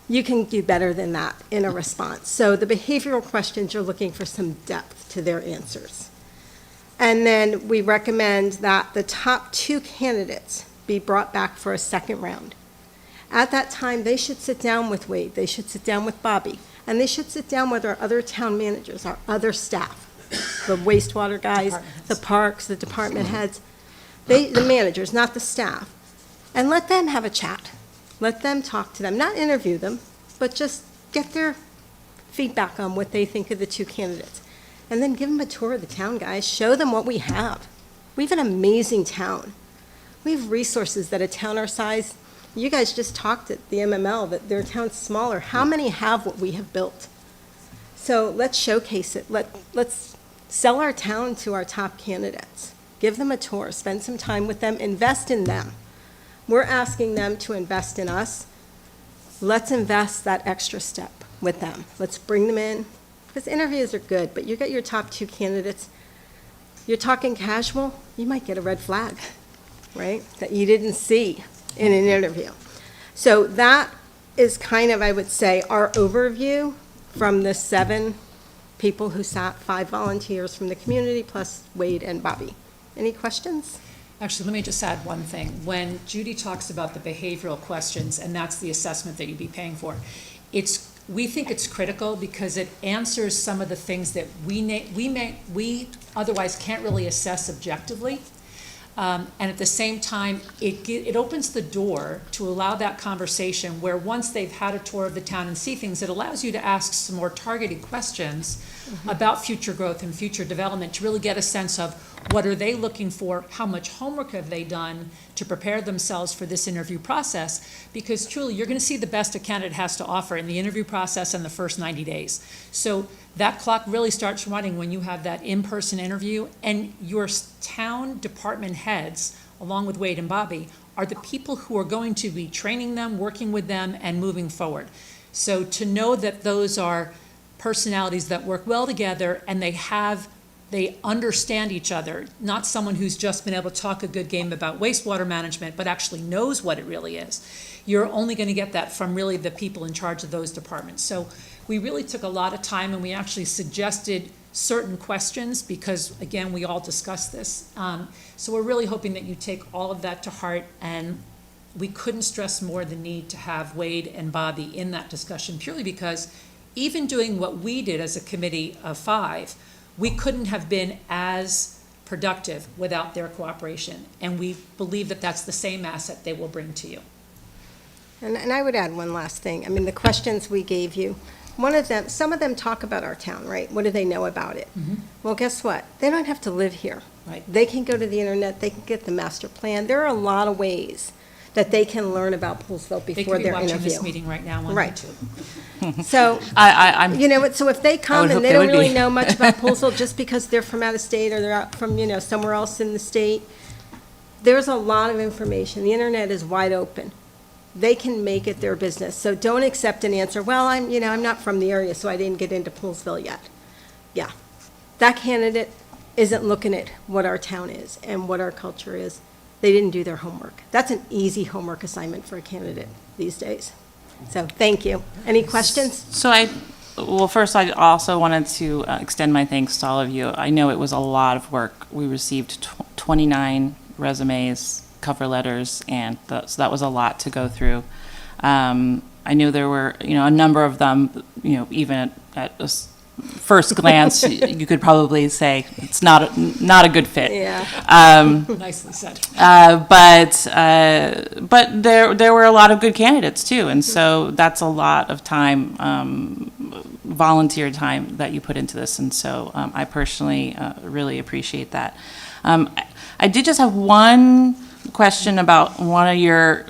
You can do better than that in a response. So the behavioral questions, you're looking for some depth to their answers. And then we recommend that the top 2 candidates be brought back for a second round. At that time, they should sit down with Wade, they should sit down with Bobby, and they should sit down with our other town managers, our other staff, the wastewater guys, the parks, the department heads, the managers, not the staff, and let them have a chat. Let them talk to them, not interview them, but just get their feedback on what they think of the 2 candidates. And then give them a tour of the town, guys. Show them what we have. We have an amazing town. We have resources that a town our size, you guys just talked at the MML that their town's smaller. How many have what we have built? So let's showcase it. Let's sell our town to our top candidates. Give them a tour, spend some time with them, invest in them. We're asking them to invest in us. Let's invest that extra step with them. Let's bring them in, because interviews are good, but you got your top 2 candidates. You're talking casual, you might get a red flag, right, that you didn't see in an interview. So that is kind of, I would say, our overview from the 7 people who sat, 5 volunteers from the community, plus Wade and Bobby. Any questions? Actually, let me just add one thing. When Judy talks about the behavioral questions, and that's the assessment that you'd be paying for, we think it's critical because it answers some of the things that we otherwise can't really assess objectively. And at the same time, it opens the door to allow that conversation where once they've had a tour of the town and see things, it allows you to ask some more targeted questions about future growth and future development to really get a sense of what are they looking for, how much homework have they done to prepare themselves for this interview process, because truly, you're going to see the best a candidate has to offer in the interview process in the first 90 days. So that clock really starts running when you have that in-person interview, and your town department heads, along with Wade and Bobby, are the people who are going to be training them, working with them, and moving forward. So to know that those are personalities that work well together and they understand each other, not someone who's just been able to talk a good game about wastewater management, but actually knows what it really is. You're only going to get that from really the people in charge of those departments. So we really took a lot of time, and we actually suggested certain questions because, again, we all discussed this. So we're really hoping that you take all of that to heart, and we couldn't stress more the need to have Wade and Bobby in that discussion, purely because even doing what we did as a committee of 5, we couldn't have been as productive without their cooperation. And we believe that that's the same asset they will bring to you. And I would add one last thing. I mean, the questions we gave you, some of them talk about our town, right? What do they know about it? Well, guess what? They don't have to live here. Right. They can go to the internet, they can get the master plan. There are a lot of ways that they can learn about Poolesville They before could be their interview. watching this meeting right now on Right. YouTube. So, I'm, you know, so if they come hope and they they don't would really be. know much about Poolesville just because they're from out of state or they're out from, somewhere else in the state, there's a lot of information. The internet is wide open. They can make it their business. So don't accept an answer, well, I'm not from the area, so I didn't get into Poolesville yet. Yeah. That candidate isn't looking at what our town is and what our culture is. They didn't do their homework. That's an easy homework assignment for a candidate these days. So, thank you. Any questions? well, first, I also wanted to extend my thanks to all of you. I know it was a lot of work. We received 29 resumes, cover letters, and so that was a lot to go through. I knew there were, a number of them, even at first glance, you could probably say it's not a good fit. Yeah. Nicely said. But there were a lot of good candidates too, and so that's a lot of time, volunteer time that you put into this, and so I personally really appreciate that. I did just have one question about one of your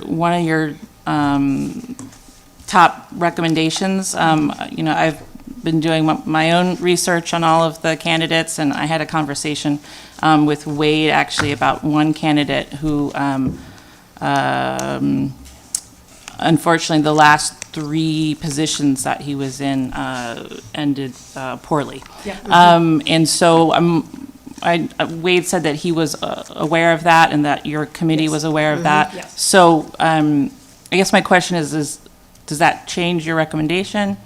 top recommendations. I've been doing my own research on all of the candidates, and I had a conversation with Wade actually about one candidate who, unfortunately, the last 3 positions that he was in ended poorly. Yeah. And so Wade said that he was aware of that and that your committee was aware of that. Yes. So I guess my question is does that change your recommendation?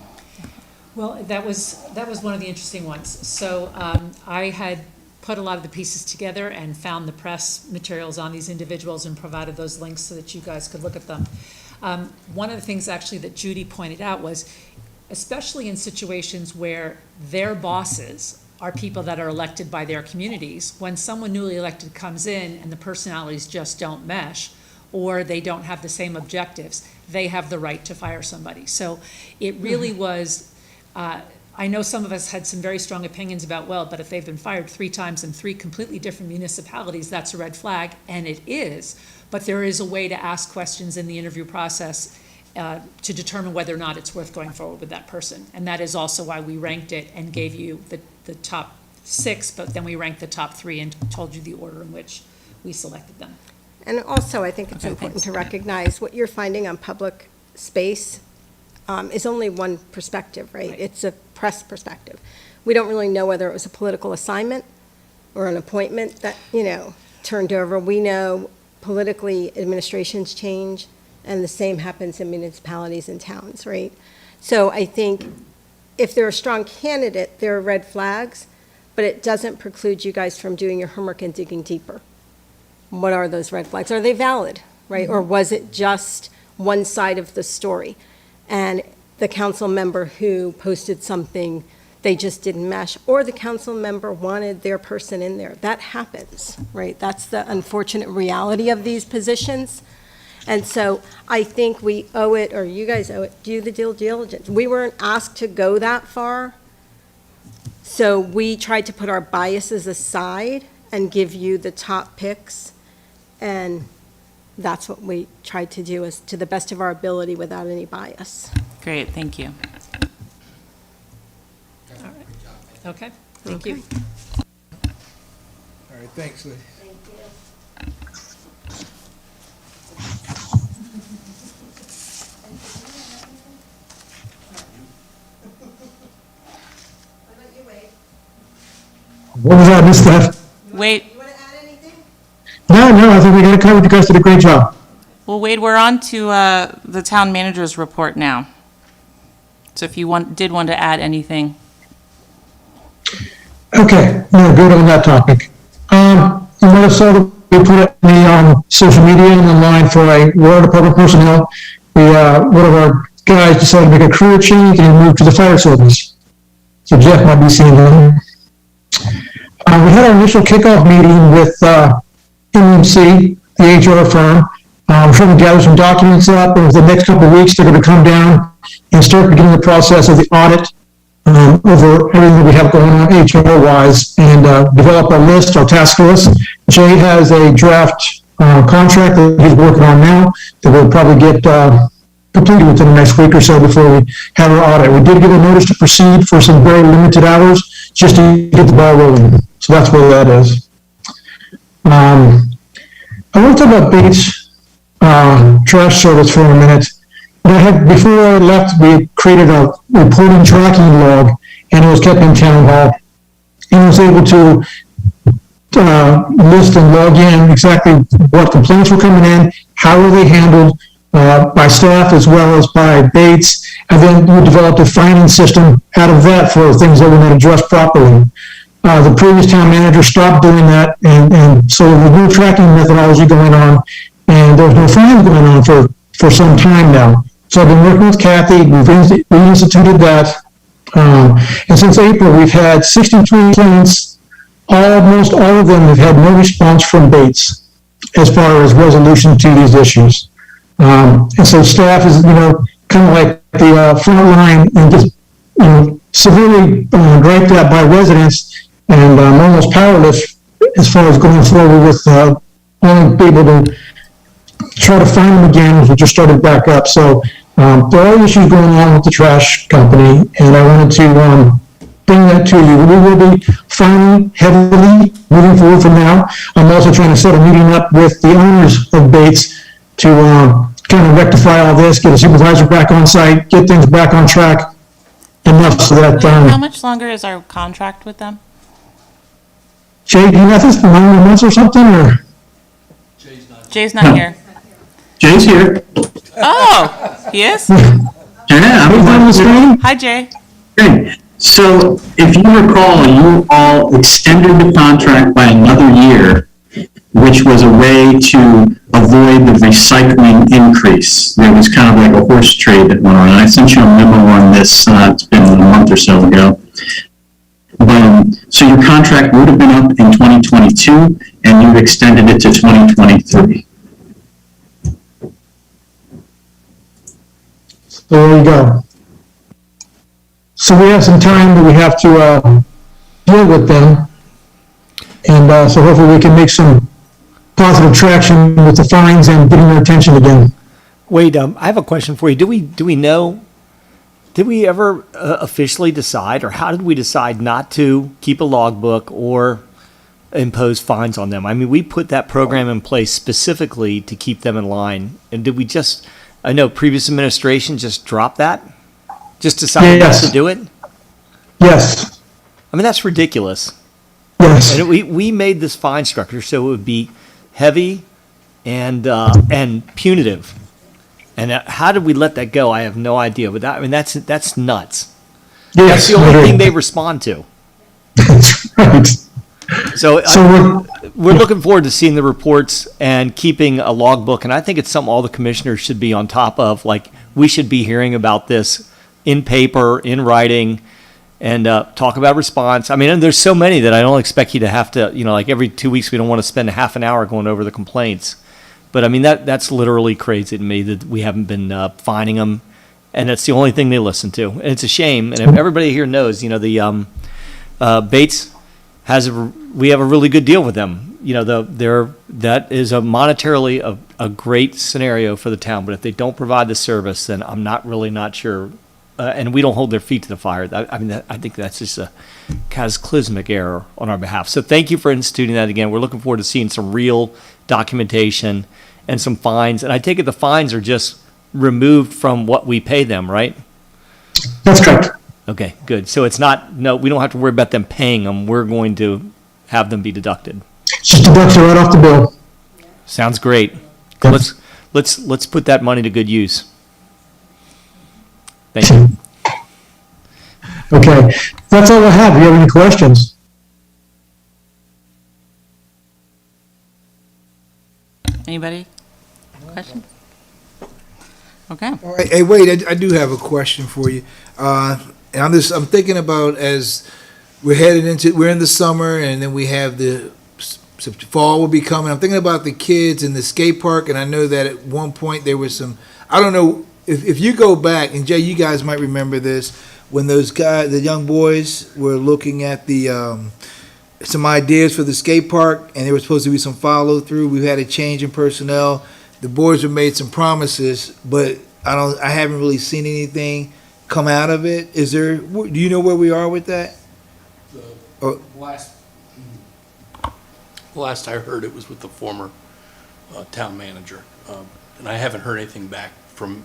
Well, that was one of the interesting ones. So I had put a lot of the pieces together and found the press materials on these individuals and provided those links so that you guys could look at them. One of the things actually that Judy pointed out was, especially in situations where their bosses are people that are elected by their communities, when someone newly elected comes in and the personalities just don't mesh, or they don't have the same objectives, they have the right to fire somebody. So it really was, I know some of us had some very strong opinions about, but if they've been fired 3 times in 3 completely different municipalities, that's a red flag, and it is. But there is a way to ask questions in the interview process to determine whether or not it's worth going forward with that person. And that is also why we ranked it and gave you the top 6, but then we ranked the top 3 and told you the order in which we selected them. And also, I think it's important to recognize what you're finding on public space is only one perspective, right? It's a press perspective. We don't really know whether it was a political assignment or an appointment that, turned over. We know politically administrations change, and the same happens in municipalities and towns, right? So I think if they're a strong candidate, there are red flags, but it doesn't preclude you guys from doing your homework and digging deeper. What are those red flags? Are they valid, right? Or was it just one side of the story? And the council member who posted something they just didn't mesh, or the council member wanted their person in there. That happens, right? That's the unfortunate reality of these positions. And so I think we owe it, or you guys owe it, do the due diligence. We weren't asked to go that far, so we tried to put our biases aside and give you the top picks, and that's what we tried to do, is to the best of our ability without any bias. Great, thank you. Okay, thank you. All right, thanks, Liz. What was that, Miss Steph? Wait, You want to add anything? No, I think we got it covered. You guys did a great job. well, Wade, we're on to the town manager's report now. So if you did want to add anything. Okay, no, good on that topic. You might have saw that we put me on social media and online for a water department personnel. One of our guys decided to make a career change and move to the fire service. So Jeff might be seeing him. We had our initial kickoff meeting with MMC, the HR firm. We're trying to gather some documents up, and over the next couple of weeks, they're going to come down and start beginning the process of the audit over everything that we have going on HR-wise, and develop our list, our task list. Jay has a draft contract that he's working on now that will probably get completed within the next week or so before we have our audit. We did give a notice to proceed for some very limited hours just to get the ball rolling. So that's where that is. I want to talk about Bates trash service for a minute. Before I left, we created a reporting tracking log, and it was kept in town hall. And I was able to list and log in exactly what complaints were coming in, how were they handled by staff as well as by Bates, and then we developed a finding system out of that for things that were not addressed properly. The previous town manager stopped doing that, and so there's no tracking methodology going on, and there's no fines going on for some time now. So I've been working with Kathy, we've instituted that, and since April, we've had 63 complaints. Almost all of them have had no response from Bates as far as resolution to these issues. And so staff is, kind of like the front line and just, severely griped at by residents, and almost powerless as far as going forward with only be able to try to find them again as we just started back up. So there are issues going on with the trash company, and I wanted to bring that to you. We will be fining heavily moving forward from now. I'm also trying to set a meeting up with the owners of Bates to kind of rectify all this, get a supervisor back on site, get things back on track enough so that... How much longer is our contract with them? Jay, do you have this for 9 more months or something, or? Jay's not here. Jay's here. Oh, he is? Yeah, Are you on the screen? Hi, Jay. okay. So if you recall, you all extended the contract by another year, which was a way to avoid the recycling increase. There was kind of like a horse trade that went on. I sent you a memo on this, it's been a month or so ago. So your contract would have been up in 2022, and you've extended it to 2023. So there you go. So we have some time that we have to deal with them, and so hopefully we can make some positive traction with the fines and getting their attention again. Wade, I have a question for you. Do we know, did we ever officially decide, or how did we decide not to keep a logbook or impose fines on them? I mean, we put that program in place specifically to keep them in line. And did we just, I know previous administration just dropped that? Just decided not to do it? Yes, I mean, that's ridiculous. yes. And we made this fine structure so it would be heavy and punitive. And how did we let that go? I have no idea. But that's nuts. That's Yes, the only I agree. thing they respond to. That's right. So, So we're looking forward to seeing the reports and keeping a logbook. And I think it's something all the commissioners should be on top of. Like, we should be hearing about this in paper, in writing, and talk about response. I mean, and there's so many that I don't expect you to have to, like every 2 weeks, we don't want to spend a half an hour going over the complaints. But I mean, that's literally crazy to me that we haven't been fining them, and that's the only thing they listen to. And it's a shame. And if everybody here knows, the Bates we have a really good deal with them. That is monetarily a great scenario for the town. But if they don't provide the service, then I'm not sure. And we don't hold their feet to the fire. I think that's just a cataclysmic error on our behalf. So thank you for instituting that again. We're looking forward to seeing some real documentation and some fines. And I take it the fines are just removed from what we pay them, right? That's correct. Okay, good. So it's not, no, we don't have to worry about them paying them. We're going to have them be deducted. Just deduct it right off the bill. Sounds great. Yes. Let's put that money to good use. Thank you. Okay, that's all I have. Do you have any questions? Anybody? Question? Okay. All right, hey, wait, I do have a question for you. And I'm thinking about as we're in the summer, and then we have the fall will be coming. I'm thinking about the kids in the skate park, and I know that at one point there was some, I don't know, if you go back, and Jay, you guys might remember this, when those guys, the young boys were looking at the, some ideas for the skate park, and there was supposed to be some follow through. We had a change in personnel. The boys have made some promises, but I haven't really seen anything come out of it. Do you know where we are with that? Last I heard, it was with the former town manager, and I haven't heard anything back from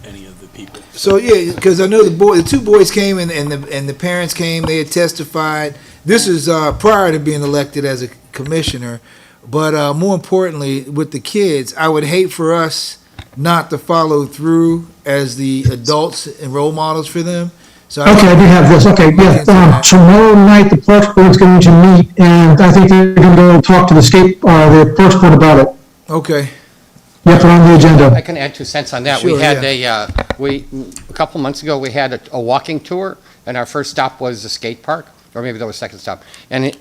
any of the people. So yeah, because I know the two boys came and the parents came. They had testified. This is prior to being elected as a commissioner, but more importantly, with the kids, I would hate for us not to follow through as the adults and role models for them. So Okay, I do have this. Okay, yeah. Tomorrow night, the Parks Board's going to meet, and I think they're going to go talk to the Parks Board about it. Okay. Yep, on the I agenda. can add 2 cents on that. Sure, We had yeah. a couple months ago, we had a walking tour, and our first stop was the skate park, or maybe that was second stop. And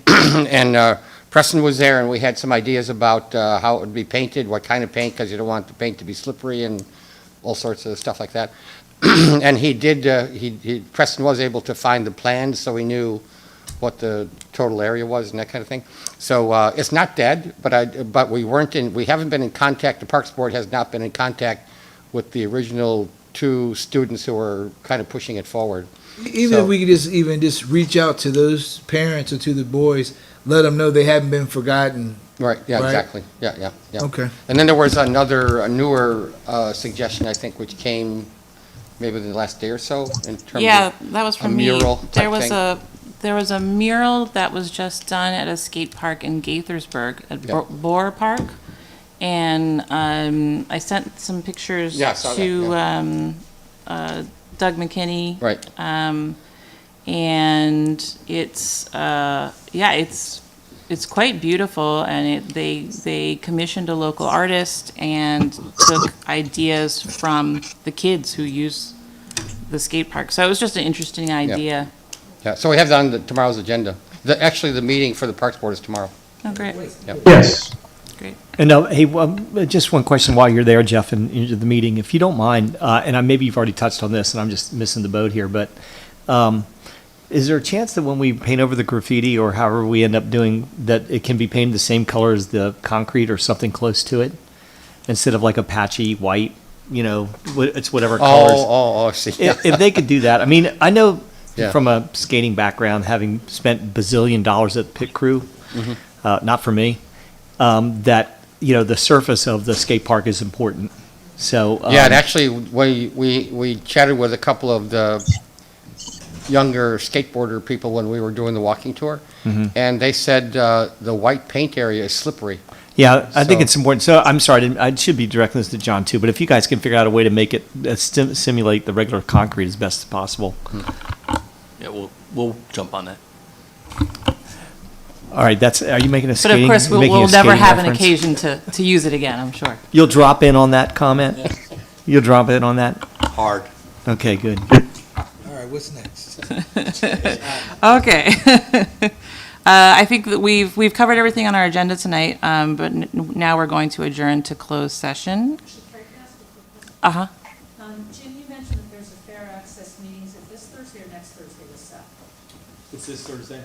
Preston was there, and we had some ideas about how it would be painted, what kind of paint, because you don't want the paint to be slippery and all sorts of stuff like that. And Preston was able to find the plans, so we knew what the total area was and that kind of thing. So it's not dead, but we haven't been in contact, the Parks Board has not been in contact with the original 2 students who were kind of pushing it forward. Even if we could just reach out to those parents or to the boys, let them know they haven't been forgotten. Right, yeah, Right? exactly, yeah. Okay. And then there was a newer suggestion, I think, which came maybe in the last day or so, in terms of Yeah, that was from me. mural There type was thing. there was a mural that was just done at a skate park in Gaithersburg, at Yeah. Boer Park. And I sent some pictures Yeah, I saw that, to Doug McKinney. Right. And it's quite beautiful, and they commissioned a local artist and took ideas from the kids who use the skate park. So it was just an interesting idea. Yeah, so we have that on tomorrow's agenda. Actually, the meeting for the Parks Board is tomorrow. Oh, great, Yes. great. And hey, just one question while you're there, Jeff, and into the meeting, if you don't mind, and maybe you've already touched on this, and I'm just missing the boat here, but is there a chance that when we paint over the graffiti, or however we end up doing, that it can be painted the same color as the concrete or something close to it, instead of like a patchy white? It's whatever colors. Oh, I see. If they could do that, I mean, I know Yeah. from a skating background, having spent bazillion dollars at Pit Crew, not for me, that the surface of the skate park is important. So Yeah, and actually, we chatted with a couple of the younger skateboarder people when we were doing the walking tour, and they said the white paint area is slippery. yeah, I think So- it's important. So I'm sorry, I should be directing this to John too. But if you guys can figure out a way to make it simulate the regular concrete as best as possible. Yeah, we'll jump on that. All right, are you making a But skating? of course, making a we'll never skating have an reference? occasion to use it again, I'm sure. You'll drop in on that comment. You'll drop in on that. Hard. Okay, good. All right. right, what's next? Okay. I think that we've covered everything on our agenda tonight, but now we're going to adjourn to closed session. Uh-huh. Jim, you mentioned that there's a fair access meeting. Is it this Thursday or next Thursday, the 7th? It's this Thursday.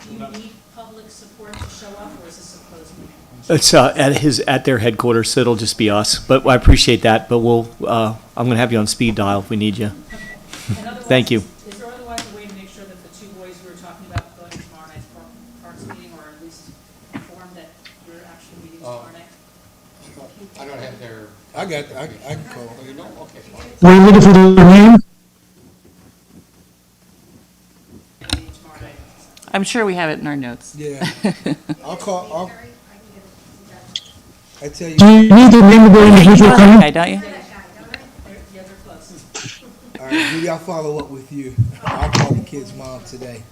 Do you need public support to show up, or is this a closed meeting? It's at their headquarters, so it'll just be us. But I appreciate that, but I'm going to have you on speed dial if we need you. Thank you. Is there otherwise a way to make sure that the two boys we were talking about going to tomorrow night's parks meeting, or at least informed that you're actually meeting tomorrow night? I don't have their, I can call. oh, you know, okay, fine. We're looking for the name. Meeting tomorrow night. I'm sure we have it in our notes. Yeah. I'll, I tell you, Do you need the name of the individual coming? Okay, don't you? Yeah, they're close. all right, maybe I'll follow up with you. I'll call the kid's mom today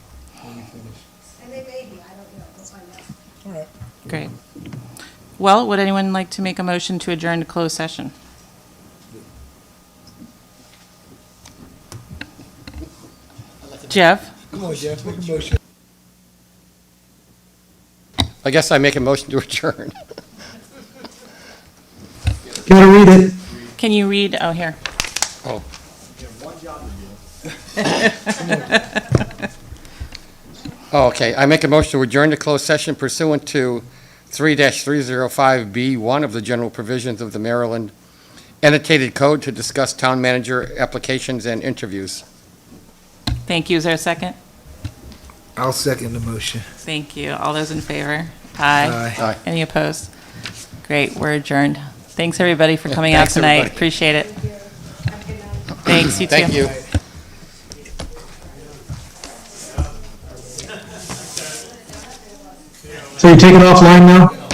when we finish. And they may be, I don't know, we'll find out. All right. Great. Well, would anyone like to make a motion to adjourn to closed session? Jeff? Come on, Jeff, make a motion. I guess I make a motion to adjourn. Gotta read it. Can you read, oh, here. Oh. Oh, okay. I make a motion to adjourn to closed session pursuant to 3-305B1 of the general provisions of the Maryland annotated code to discuss town manager applications and interviews. Thank you. Is there a second? I'll second the motion. Thank you. All those in favor? Aye. Aye. Aye. Any opposed? Great, we're adjourned. Thanks, everybody, for coming out Thanks, tonight. everybody. Appreciate it. Have a good night. Thanks, you too. Thank you. So you take it offline now?